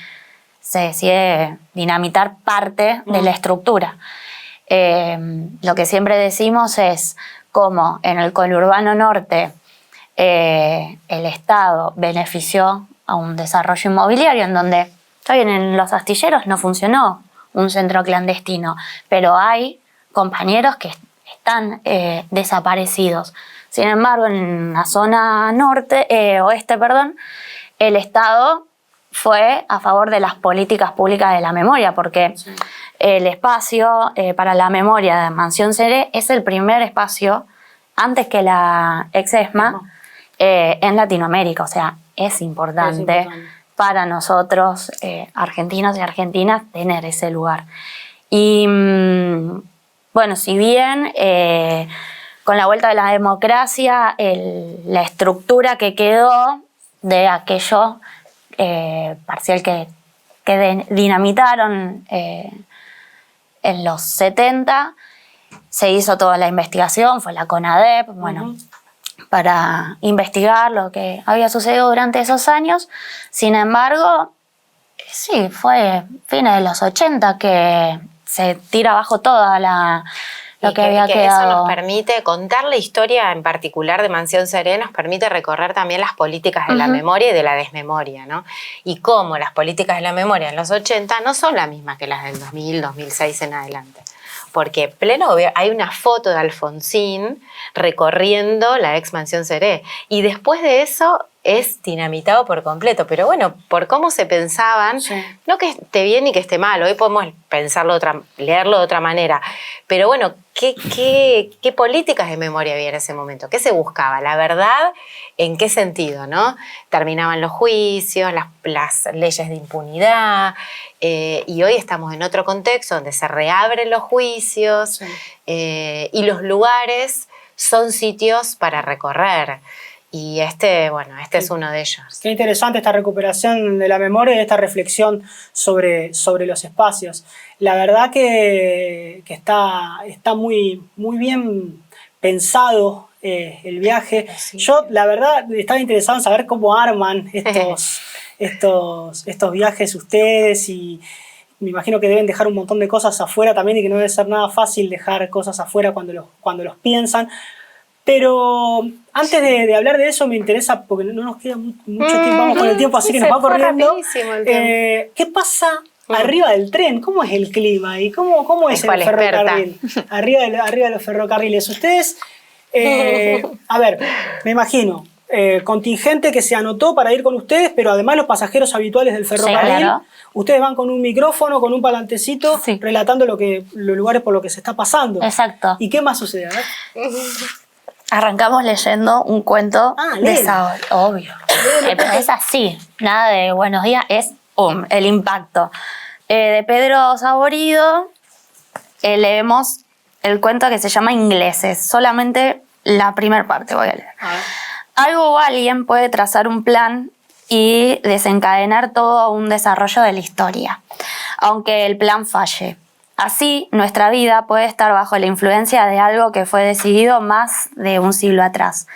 se decide dinamitar parte de la estructura. Lo que siempre decimos es cómo en el conurbano norte el Estado benefició a un desarrollo inmobiliario en donde, está bien, en los astilleros no funcionó un centro clandestino, pero hay compañeros que están desaparecidos. Sin embargo, en la zona oeste, el Estado fue a favor de las políticas públicas de la memoria, porque el espacio para la memoria de Mansión Seré es el primer espacio, antes que la ex-ESMA, en Latinoamérica. O sea, es importante para nosotros, argentinos y argentinas, tener ese lugar. Y bueno, si bien con la vuelta de la democracia, la estructura que quedó de aquello parcial que dinamitaron en los 70, se hizo toda la investigación, fue la CONADEP, bueno, para investigar lo que había sucedido durante esos años. Sin embargo, sí, fue fines de los 80 que se tira abajo toda lo que había quedado. Eso nos permite contar la historia en particular de Mansión Seré, nos permite recorrer también las políticas de la memoria y de la desmemoria, ¿no? Y cómo las políticas de la memoria en los 80 no son las mismas que las del 2000, 2006 en adelante. Porque hay una foto de Alfonsín recorriendo la ex Mansión Seré. Y después de eso es dinamitado por completo. Pero bueno, por cómo se pensaban, no que esté bien ni que esté mal, hoy podemos leerlo de otra manera. Pero bueno, ¿qué políticas de memoria había en ese momento? ¿Qué se buscaba? La verdad, ¿en qué sentido, no? Terminaban los juicios, las leyes de impunidad, y hoy estamos en otro contexto donde se reabren los juicios y los lugares son sitios para recorrer. Y este es uno de ellos. Qué interesante esta recuperación de la memoria y esta reflexión sobre los espacios. La verdad que está muy, muy bien pensado el viaje. Sí. Yo, la verdad, estaba interesado en saber cómo arman estos viajes ustedes, y me imagino que deben dejar un montón de cosas afuera también y que no debe ser nada fácil dejar cosas afuera cuando los piensan. Pero antes de hablar de eso me interesa, porque no nos queda mucho tiempo, vamos con el tiempo, así que nos va corriendo. ¿Qué pasa arriba del tren? ¿Cómo es el clima? ¿Y cómo es el ferrocarril? Arriba de los ferrocarriles. Ustedes, a ver, me imagino, contingente que se anotó para ir con ustedes, pero además los pasajeros habituales del ferrocarril. Sí, claro. Ustedes van con un micrófono, con un palantecito, relatando los lugares por los que se está pasando. Exacto. ¿Y qué más sucede? A ver. Arrancamos leyendo un cuento de Sabor, obvio. Pero es así, nada de buenos días, es el impacto. De Pedro Saborido leemos el cuento que se llama Ingleses, solamente la primera parte voy a leer. Algo o alguien puede trazar un plan y desencadenar todo un desarrollo de la historia, aunque el plan falle. Así, nuestra vida puede estar bajo la influencia de algo que fue decidido más de un siglo atrás.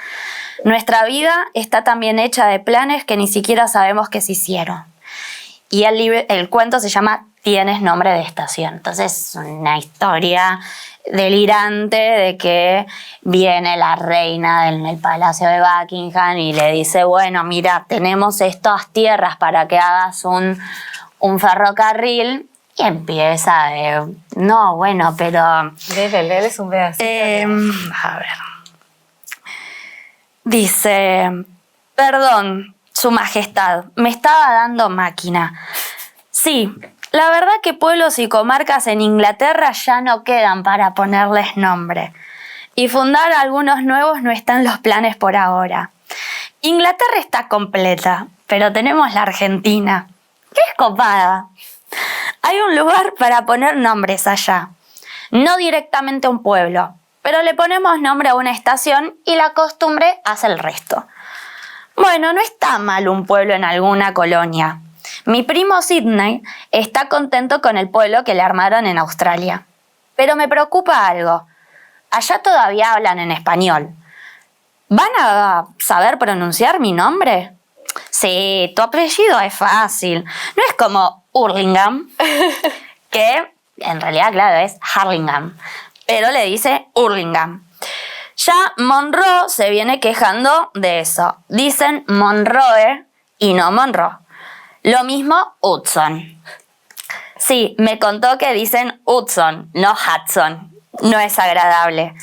Nuestra vida está también hecha de planes que ni siquiera sabemos que se hicieron. Y el cuento se llama Tienes nombre de estación. Entonces, es una historia delirante de que viene la reina en el Palacio de Buckingham y le dice, bueno, mira, tenemos estas tierras para que hagas un ferrocarril. Y empieza no, bueno, pero... Léeles un pedacito. A ver. Dice, perdón, su majestad, me estaba dando máquina. Sí, la verdad que pueblos y comarcas en Inglaterra ya no quedan para ponerles nombre. Y fundar algunos nuevos no están los planes por ahora. Inglaterra está completa, pero tenemos la Argentina, que es copada. Hay un lugar para poner nombres allá. No directamente a un pueblo, pero le ponemos nombre a una estación y la costumbre hace el resto. Bueno, no está mal un pueblo en alguna colonia. Mi primo Sidney está contento con el pueblo que le armaron en Australia. Pero me preocupa algo. Allá todavía hablan en español. ¿Van a saber pronunciar mi nombre? Sí, tu apellido es fácil. No es como Hurlingham, que en realidad, claro, es Hurlingham, pero le dice Hurlingham. Ya Monroe se viene quejando de eso. Dicen Monroe y no Monroe. Lo mismo Hudson. Sí, me contó que dicen Hudson, no Hudson. No es agradable.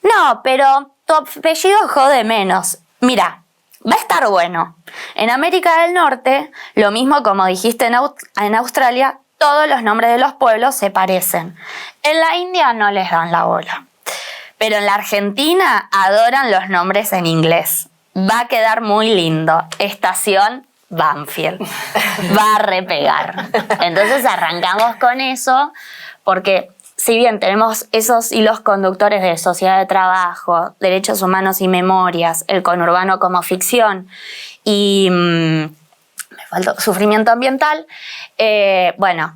No, pero tu apellido jode menos. Mira, va a estar bueno. En América del Norte, lo mismo como dijiste en Australia, todos los nombres de los pueblos se parecen. En la India no les dan la bola. Pero en la Argentina adoran los nombres en inglés. Va a quedar muy lindo. Estación Banfield. Va a repegar. Entonces arrancamos con eso porque si bien tenemos esos hilos conductores de sociedad de trabajo, derechos humanos y memorias, el conurbano como ficción y me faltó sufrimiento ambiental, bueno,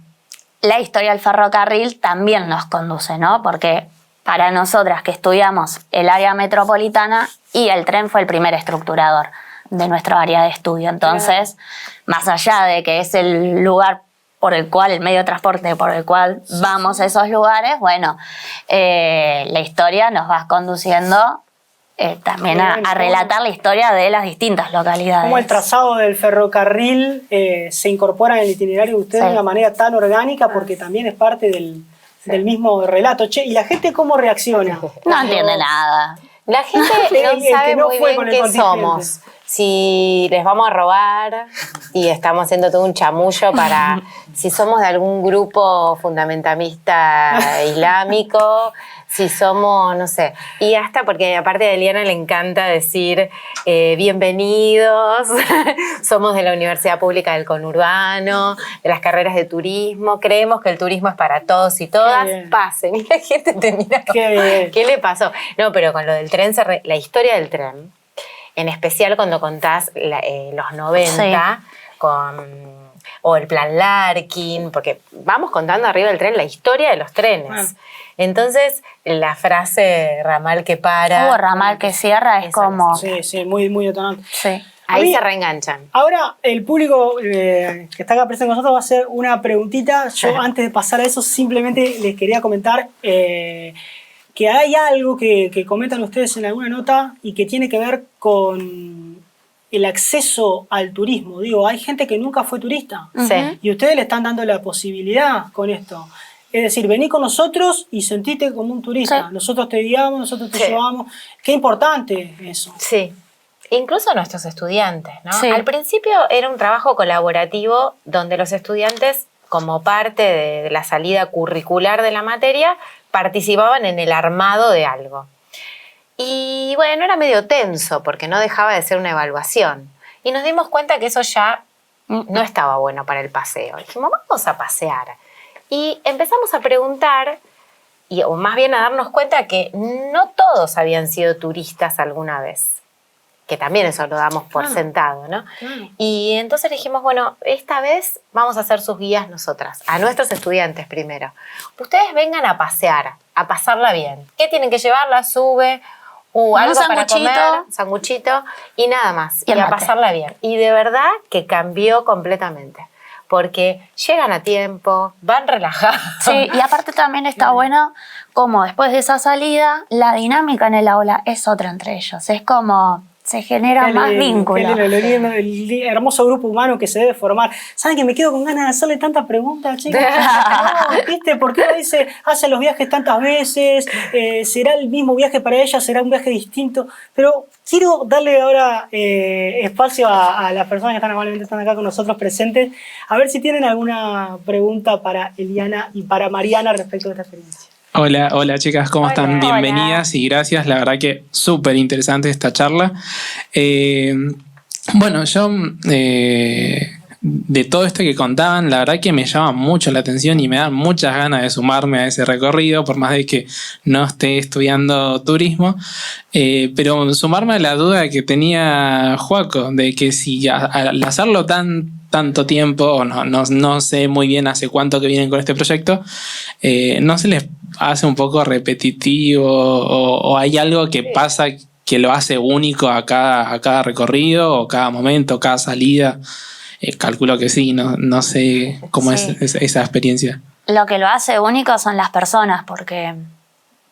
la historia del ferrocarril también nos conduce, ¿no? Porque para nosotras que estudiamos el área metropolitana y el tren fue el primer estructurador de nuestra área de estudio. Entonces, más allá de que es el lugar por el cual, el medio de transporte por el cual vamos a esos lugares, bueno, la historia nos va conduciendo también a relatar la historia de las distintas localidades. Cómo el trazado del ferrocarril se incorpora en el itinerario de ustedes de una manera tan orgánica, porque también es parte del mismo relato. Che, ¿y la gente cómo reacciona? No entiende nada. La gente no sabe muy bien qué somos. Si les vamos a robar y estamos haciendo todo un chamullo para si somos de algún grupo fundamentalista islámico, si somos, no sé. Y hasta porque aparte de Eliana le encanta decir bienvenidos, somos de la Universidad Pública del Conurbano, de las carreras de turismo, creemos que el turismo es para todos y todas, pasen. Y la gente te mira como, ¿qué le pasó? No, pero con lo del tren, la historia del tren, en especial cuando contás los 90, o el plan Larkin, porque vamos contando arriba del tren la historia de los trenes. Entonces, la frase ramal que para... ramal que cierra es como... Sí, muy, muy detonante. Sí. Ahí se reenganchan. Ahora, el público que está acá presente con nosotros va a hacer una preguntita. Yo, antes de pasar a eso, simplemente les quería comentar que hay algo que comentan ustedes en alguna nota y que tiene que ver con el acceso al turismo. Digo, hay gente que nunca fue turista y ustedes le están dando la posibilidad con esto. Es decir, vení con nosotros y sentite como un turista. Nosotros te guiamos, nosotros te llevamos. Qué importante eso. Sí. Incluso nuestros estudiantes, ¿no? Al principio era un trabajo colaborativo donde los estudiantes, como parte de la salida curricular de la materia, participaban en el armado de algo. Y bueno, era medio tenso porque no dejaba de ser una evaluación. Y nos dimos cuenta que eso ya no estaba bueno para el paseo. Dijimos, vamos a pasear. Y empezamos a preguntar, o más bien a darnos cuenta que no todos habían sido turistas alguna vez. Que también eso lo damos por sentado, ¿no? Y entonces dijimos, bueno, esta vez vamos a ser sus guías nosotras, a nuestros estudiantes primero. Ustedes vengan a pasear, a pasarla bien. ¿Qué tienen que llevar? La sube, algo para comer, sanguchito y nada más. Y a pasarla bien. Y de verdad que cambió completamente. Porque llegan a tiempo, van relajados. Sí, y aparte también está bueno como después de esa salida, la dinámica en el aula es otra entre ellos. Es como... se genera más vínculo. El hermoso grupo humano que se debe formar. ¿Saben que me quedo con ganas de hacerle tantas preguntas, chicas? No, ¿viste? ¿Por qué hace los viajes tantas veces? ¿Será el mismo viaje para ella? ¿Será un viaje distinto? Pero quiero darle ahora espacio a las personas que amablemente están acá con nosotros presentes, a ver si tienen alguna pregunta para Eliana y para Mariana respecto de esta experiencia. Hola, hola chicas, ¿cómo están? Hola. Bienvenidas y gracias, la verdad que súper interesante esta charla. Bueno, yo de todo esto que contaban, la verdad que me llama mucho la atención y me dan muchas ganas de sumarme a ese recorrido, por más de que no esté estudiando turismo, pero sumarme a la duda que tenía Joaco, de que si al hacerlo tanto tiempo, o no sé muy bien hace cuánto que vienen con este proyecto, ¿no se les hace un poco repetitivo o hay algo que pasa que lo hace único a cada recorrido o cada momento, cada salida? Calculo que sí, no sé cómo Sí. es esa experiencia. Lo que lo hace único son las personas, porque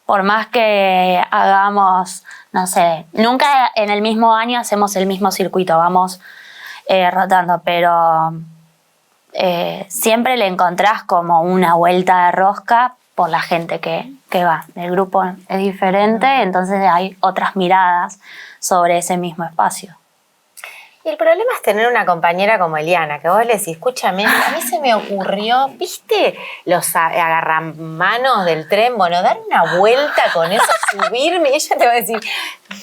por más que hagamos, no sé, nunca en el mismo año hacemos el mismo circuito, vamos rotando, pero siempre le encontrás como una vuelta de rosca por la gente que va. El grupo es diferente, entonces hay otras miradas sobre ese mismo espacio. Y el problema es tener una compañera como Eliana, que vos le decís, escúchame, a mí se me ocurrió, ¿viste los agarramanos del tren? Bueno, dar una vuelta con eso, subirme, y ella te va a decir,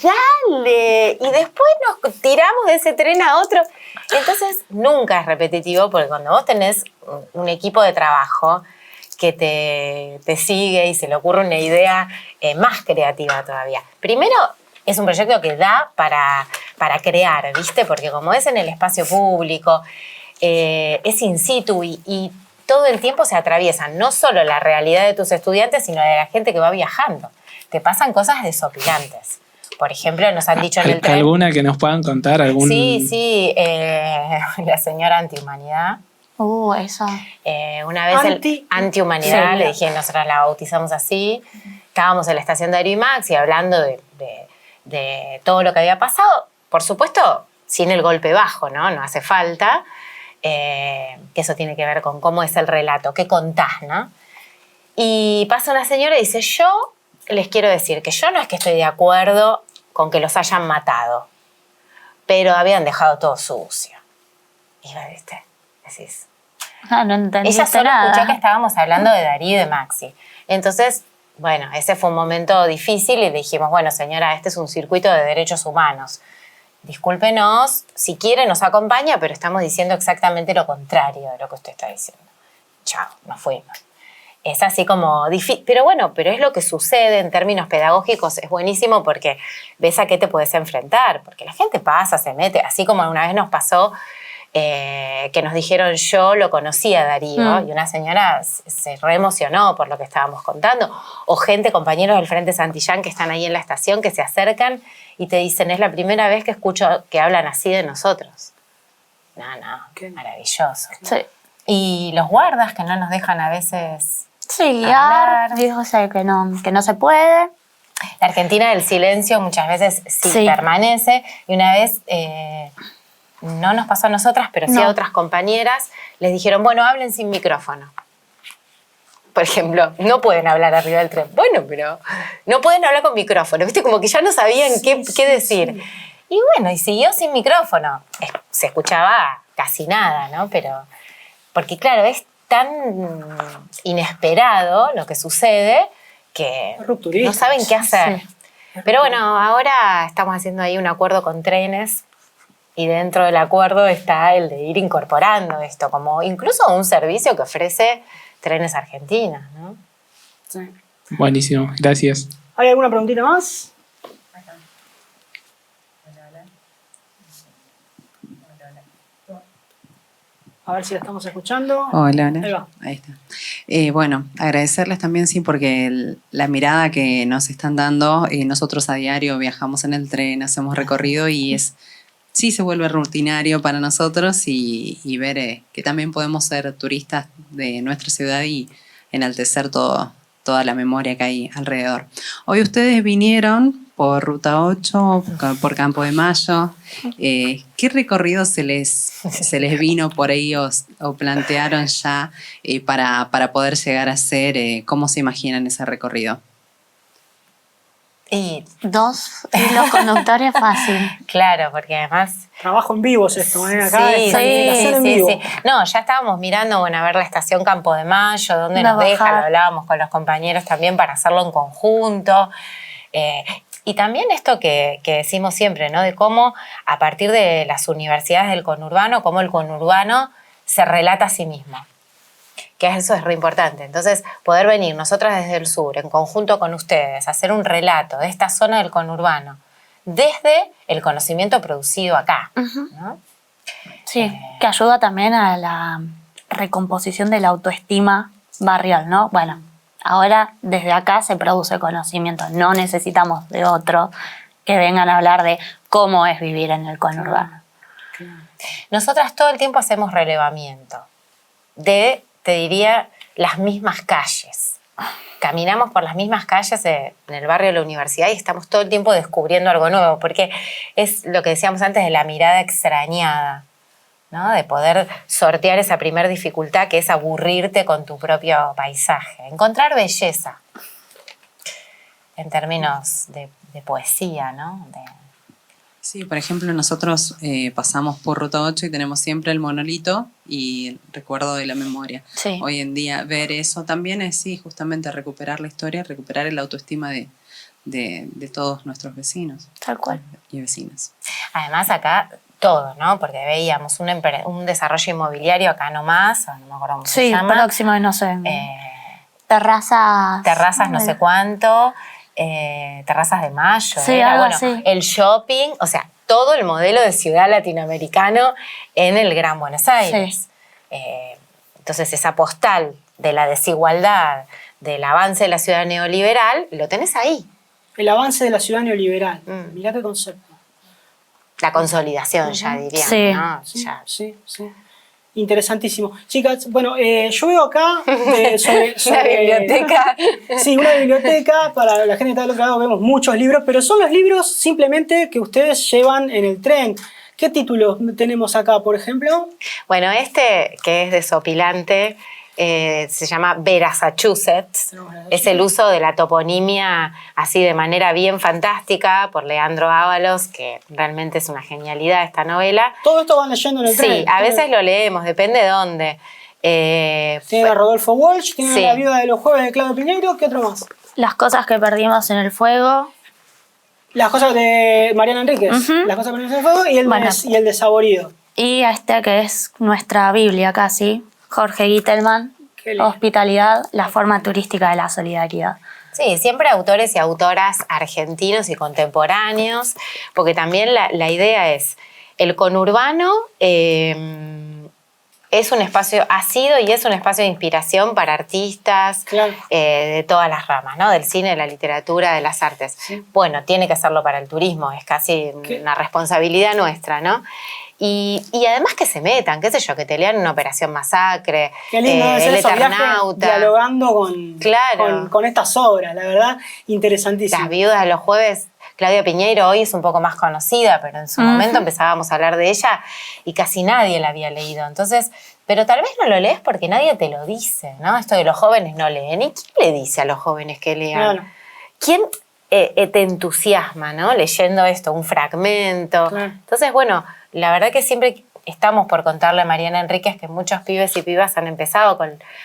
dale, y después nos tiramos de ese tren a otro. Entonces, nunca es repetitivo, porque cuando vos tenés un equipo de trabajo que te sigue y se le ocurre una idea más creativa todavía. Primero, es un proyecto que da para crear, ¿viste? Porque como es en el espacio público, es in situ y todo el tiempo se atraviesan no solo la realidad de tus estudiantes, sino de la gente que va viajando. Te pasan cosas desopilantes. Por ejemplo, nos han dicho en el tren... ¿Alguna que nos puedan contar? Sí, la señora antihumanidad. Eso. Una vez antihumanidad, le dije, nosotros la bautizamos así. Estábamos en la estación de Aeromax y hablando de todo lo que había pasado. Por supuesto, sin el golpe bajo, ¿no? No hace falta. Que eso tiene que ver con cómo es el relato, qué contás, ¿no? Y pasa una señora y dice, yo les quiero decir que yo no es que estoy de acuerdo con que los hayan matado, pero habían dejado todo sucio. Y ¿viste? Decís... No entendiste Ella solo nada. escuchó que estábamos hablando de Darío y de Maxi. Entonces, bueno, ese fue un momento difícil y le dijimos, bueno, señora, este es un circuito de derechos humanos. Discúlpenos, si quiere nos acompaña, pero estamos diciendo exactamente lo contrario de lo que usted está diciendo. Chao, nos fuimos. Es así como difícil, pero bueno, pero es lo que sucede en términos pedagógicos, es buenísimo porque ves a qué te puedes enfrentar, porque la gente pasa, se mete, así como una vez nos pasó que nos dijeron, yo lo conocía a Darío, y una señora se reemocionó por lo que estábamos contando, o gente, compañeros del Frente Santillán que están ahí en la estación, que se acercan y te dicen, es la primera vez que escucho que hablan así de nosotros. No, qué maravilloso. Sí. Y los guardas que no nos dejan a veces guiar, dijo que no se puede. La Argentina del silencio muchas veces sí permanece, y una vez... no nos pasó a nosotras, pero sí a otras compañeras, les dijeron, bueno, hablen sin micrófono. Por ejemplo, no pueden hablar arriba del tren. Bueno, pero no pueden hablar con micrófono. ¿Viste? Como que ya no sabían qué decir. Y bueno, y siguió sin micrófono. Se escuchaba casi nada, ¿no? Pero, porque claro, es tan inesperado lo que sucede que no saben qué hacer. Sí. Pero bueno, ahora estamos haciendo ahí un acuerdo con trenes. Y dentro del acuerdo está el de ir incorporando esto, como incluso un servicio que ofrece Trenes Argentinas, ¿no? Sí. Buenísimo, gracias. ¿Hay alguna preguntita más? A ver si la estamos escuchando. Hola. Ahí va. Ahí está. Bueno, agradecerles también, sí, porque la mirada que nos están dando, nosotros a diario viajamos en el tren, hacemos recorrido y sí se vuelve rutinario para nosotros y ver que también podemos ser turistas de nuestra ciudad y enaltecer toda la memoria que hay alrededor. Hoy ustedes vinieron por Ruta 8, por Campo de Mayo. ¿Qué recorrido se les vino por ahí o plantearon ya para poder llegar a hacer? ¿Cómo se imaginan ese recorrido? Y 2 hilos conductores fácil. claro, porque además... Trabajo en vivo es esto, Acá Sí, es planificación en sí, vivo. sí. No, ya estábamos mirando, bueno, a ver la estación Campo de Mayo, dónde La nos deja, bajada. lo hablábamos con los compañeros también para hacerlo en conjunto. Y también esto que decimos siempre, ¿no? De cómo a partir de las universidades del conurbano, cómo el conurbano se relata a sí mismo. Que eso es re importante. Entonces, poder venir nosotras desde el sur, en conjunto con ustedes, hacer un relato de esta zona del conurbano, desde el conocimiento producido acá, ¿no? Sí, que ayuda también a la recomposición de la autoestima barrial, ¿no? Bueno, ahora desde acá se produce conocimiento, no necesitamos de otros que vengan a hablar de cómo es vivir en el conurbano. Nosotras todo el tiempo hacemos relevamiento de, te diría, las mismas calles. Caminamos por las mismas calles en el barrio de la universidad y estamos todo el tiempo descubriendo algo nuevo, porque es lo que decíamos antes de la mirada extrañada, ¿no? De poder sortear esa primer dificultad que es aburrirte con tu propio paisaje. Encontrar belleza en términos de poesía, ¿no? Sí, por ejemplo, nosotros pasamos por Ruta 8 y tenemos siempre el monolito y el recuerdo de la memoria. Sí. Hoy en día ver eso también es, sí, justamente recuperar la historia, recuperar el autoestima de todos nuestros vecinos. Tal cual. Y vecinas. Además acá todo, ¿no? Porque veíamos un desarrollo inmobiliario acá nomás, no me acuerdo cómo se Sí, llama. próximo, no sé. Terrazas. Terrazas no sé cuánto, terrazas de Mayo. Sí, era, algo bueno, así. el shopping, o sea, todo el modelo de ciudad latinoamericano en el Gran Buenos Aires. Sí. Entonces esa postal de la desigualdad, del avance de la ciudad neoliberal, lo tenés ahí. El avance de la ciudad neoliberal. Mm. Mirá qué concepto. La consolidación, ya diríamos, Sí. ¿no? Sí, Ya. sí, sí. Interesantísimo. Chicas, bueno, yo veo acá sobre Una biblioteca. Sí, una biblioteca. Para la gente que está del otro lado vemos muchos libros, pero son los libros simplemente que ustedes llevan en el tren. ¿Qué títulos tenemos acá, por ejemplo? Bueno, este que es desopilante se llama Verasachusetts. Es el uso de la toponimia así de manera bien fantástica por Leandro Ábalos, que realmente es una genialidad esta novela. Todo esto van leyendo en el tren. Sí, a veces lo leemos, depende de dónde. Tienen a Rodolfo Walsh, tienen Sí. La viuda de los jueves de Claudio Piñeiro. ¿Qué otro más? Las cosas que perdimos en el fuego. Las cosas de Mariana Enríquez. Ujú. Las cosas que ponen en fuego Bueno. y el de Saborido. Y este que es nuestra Biblia casi, Jorge Gitelman, Qué lindo. Hospitalidad, la forma turística de la solidaridad. Sí, siempre autores y autoras argentinos y contemporáneos, porque también la idea es, el conurbano es un espacio, ha sido y es un espacio de inspiración para artistas Claro. de todas las ramas, ¿no? Del cine, de la literatura, de las artes. Sí. Bueno, tiene que serlo para el turismo, es casi ¿Qué? una responsabilidad nuestra, ¿no? Y además que se metan, qué sé yo, que te lean una Operación Masacre, Qué lindo debe ser El esos viajes Eternauta, dialogando Claro. con estas obras, la verdad, interesantísimo. Las viudas de los jueves. Claudia Piñeiro hoy es un poco más conocida, pero en su momento empezábamos a hablar de ella y casi nadie la había leído. Entonces, pero tal vez no lo lees porque nadie te lo dice, ¿no? Esto de los jóvenes no leen. ¿Y quién le dice a los jóvenes que lean? Claro. ¿Quién te entusiasma, ¿no? Leyendo esto, un fragmento. Claro. Entonces, bueno, la verdad que siempre estamos por contarle a Mariana Enríquez que muchos pibes y pibas han empezado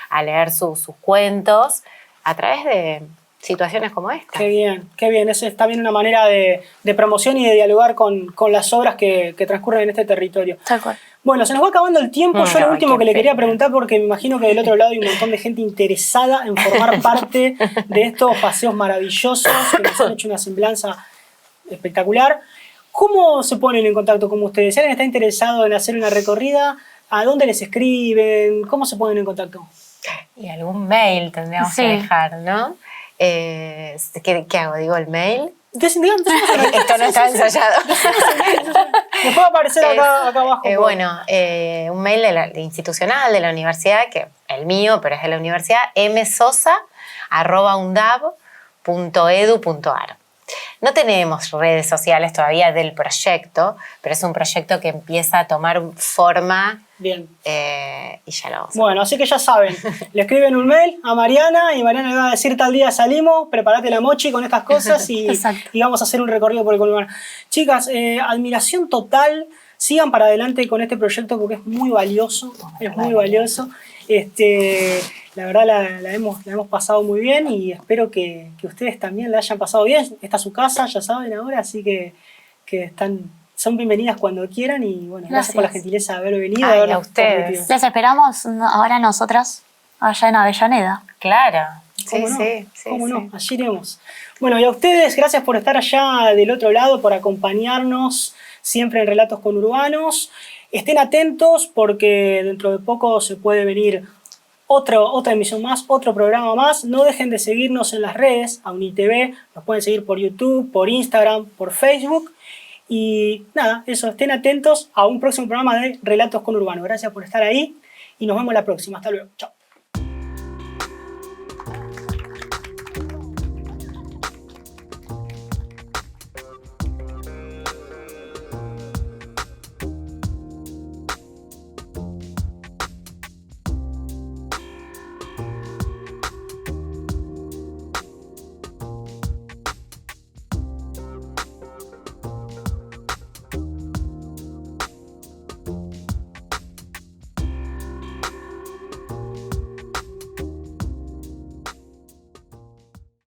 a leer sus cuentos a través de situaciones como esta. Qué bien, qué bien. Esa es también una manera de promoción y de dialogar con las obras que transcurren en este territorio. Tal cual. Bueno, se nos va acabando el tiempo. Yo lo Ay, último qué que le quería pena. preguntar, porque me imagino que del otro lado hay un montón de gente interesada en formar parte de estos paseos maravillosos que nos han hecho una semblanza espectacular. ¿Cómo se ponen en contacto con ustedes? Si alguien está interesado en hacer una recorrida, ¿a dónde les escriben? ¿Cómo se ponen en contacto? Y algún mail tendríamos Sí. que dejar, ¿no? ¿Qué hago? ¿Digo el mail? Esto Esto no está ensayado. Después va a aparecer acá abajo. Bueno, un mail institucional de la universidad, que el mío, pero es de la universidad, msosa@undab.edu.ar. No tenemos redes sociales todavía del proyecto, pero es un proyecto que empieza a tomar forma. Bien. Y ya lo vamos a Bueno, así que ya saben, le escriben un mail a Mariana y Mariana le va a decir tal día salimos, prepárate la mochi con estas cosas y vamos a hacer un recorrido por el conurbano. Chicas, admiración total, sigan para adelante con este proyecto porque es muy valioso, es muy valioso. La verdad la hemos pasado muy bien y espero que ustedes también la hayan pasado bien. Esta es su casa, ya saben ahora, así que son bienvenidas cuando quieran y bueno, gracias por la gentileza de haber venido. Ay, a ustedes. Les esperamos ahora nosotras allá en Avellaneda. Claro. ¿Cómo no? ¿Cómo no? Allí iremos. Bueno, y a ustedes, gracias por estar allá del otro lado, por acompañarnos siempre en Relatos Conurbanos. Estén atentos porque dentro de poco se puede venir otra emisión más, otro programa más. No dejen de seguirnos en las redes, a UniTV, nos pueden seguir por YouTube, por Instagram, por Facebook. Y nada, eso, estén atentos a un próximo programa de Relatos Conurbanos. Gracias por estar ahí y nos vemos la próxima. Hasta luego. Chao.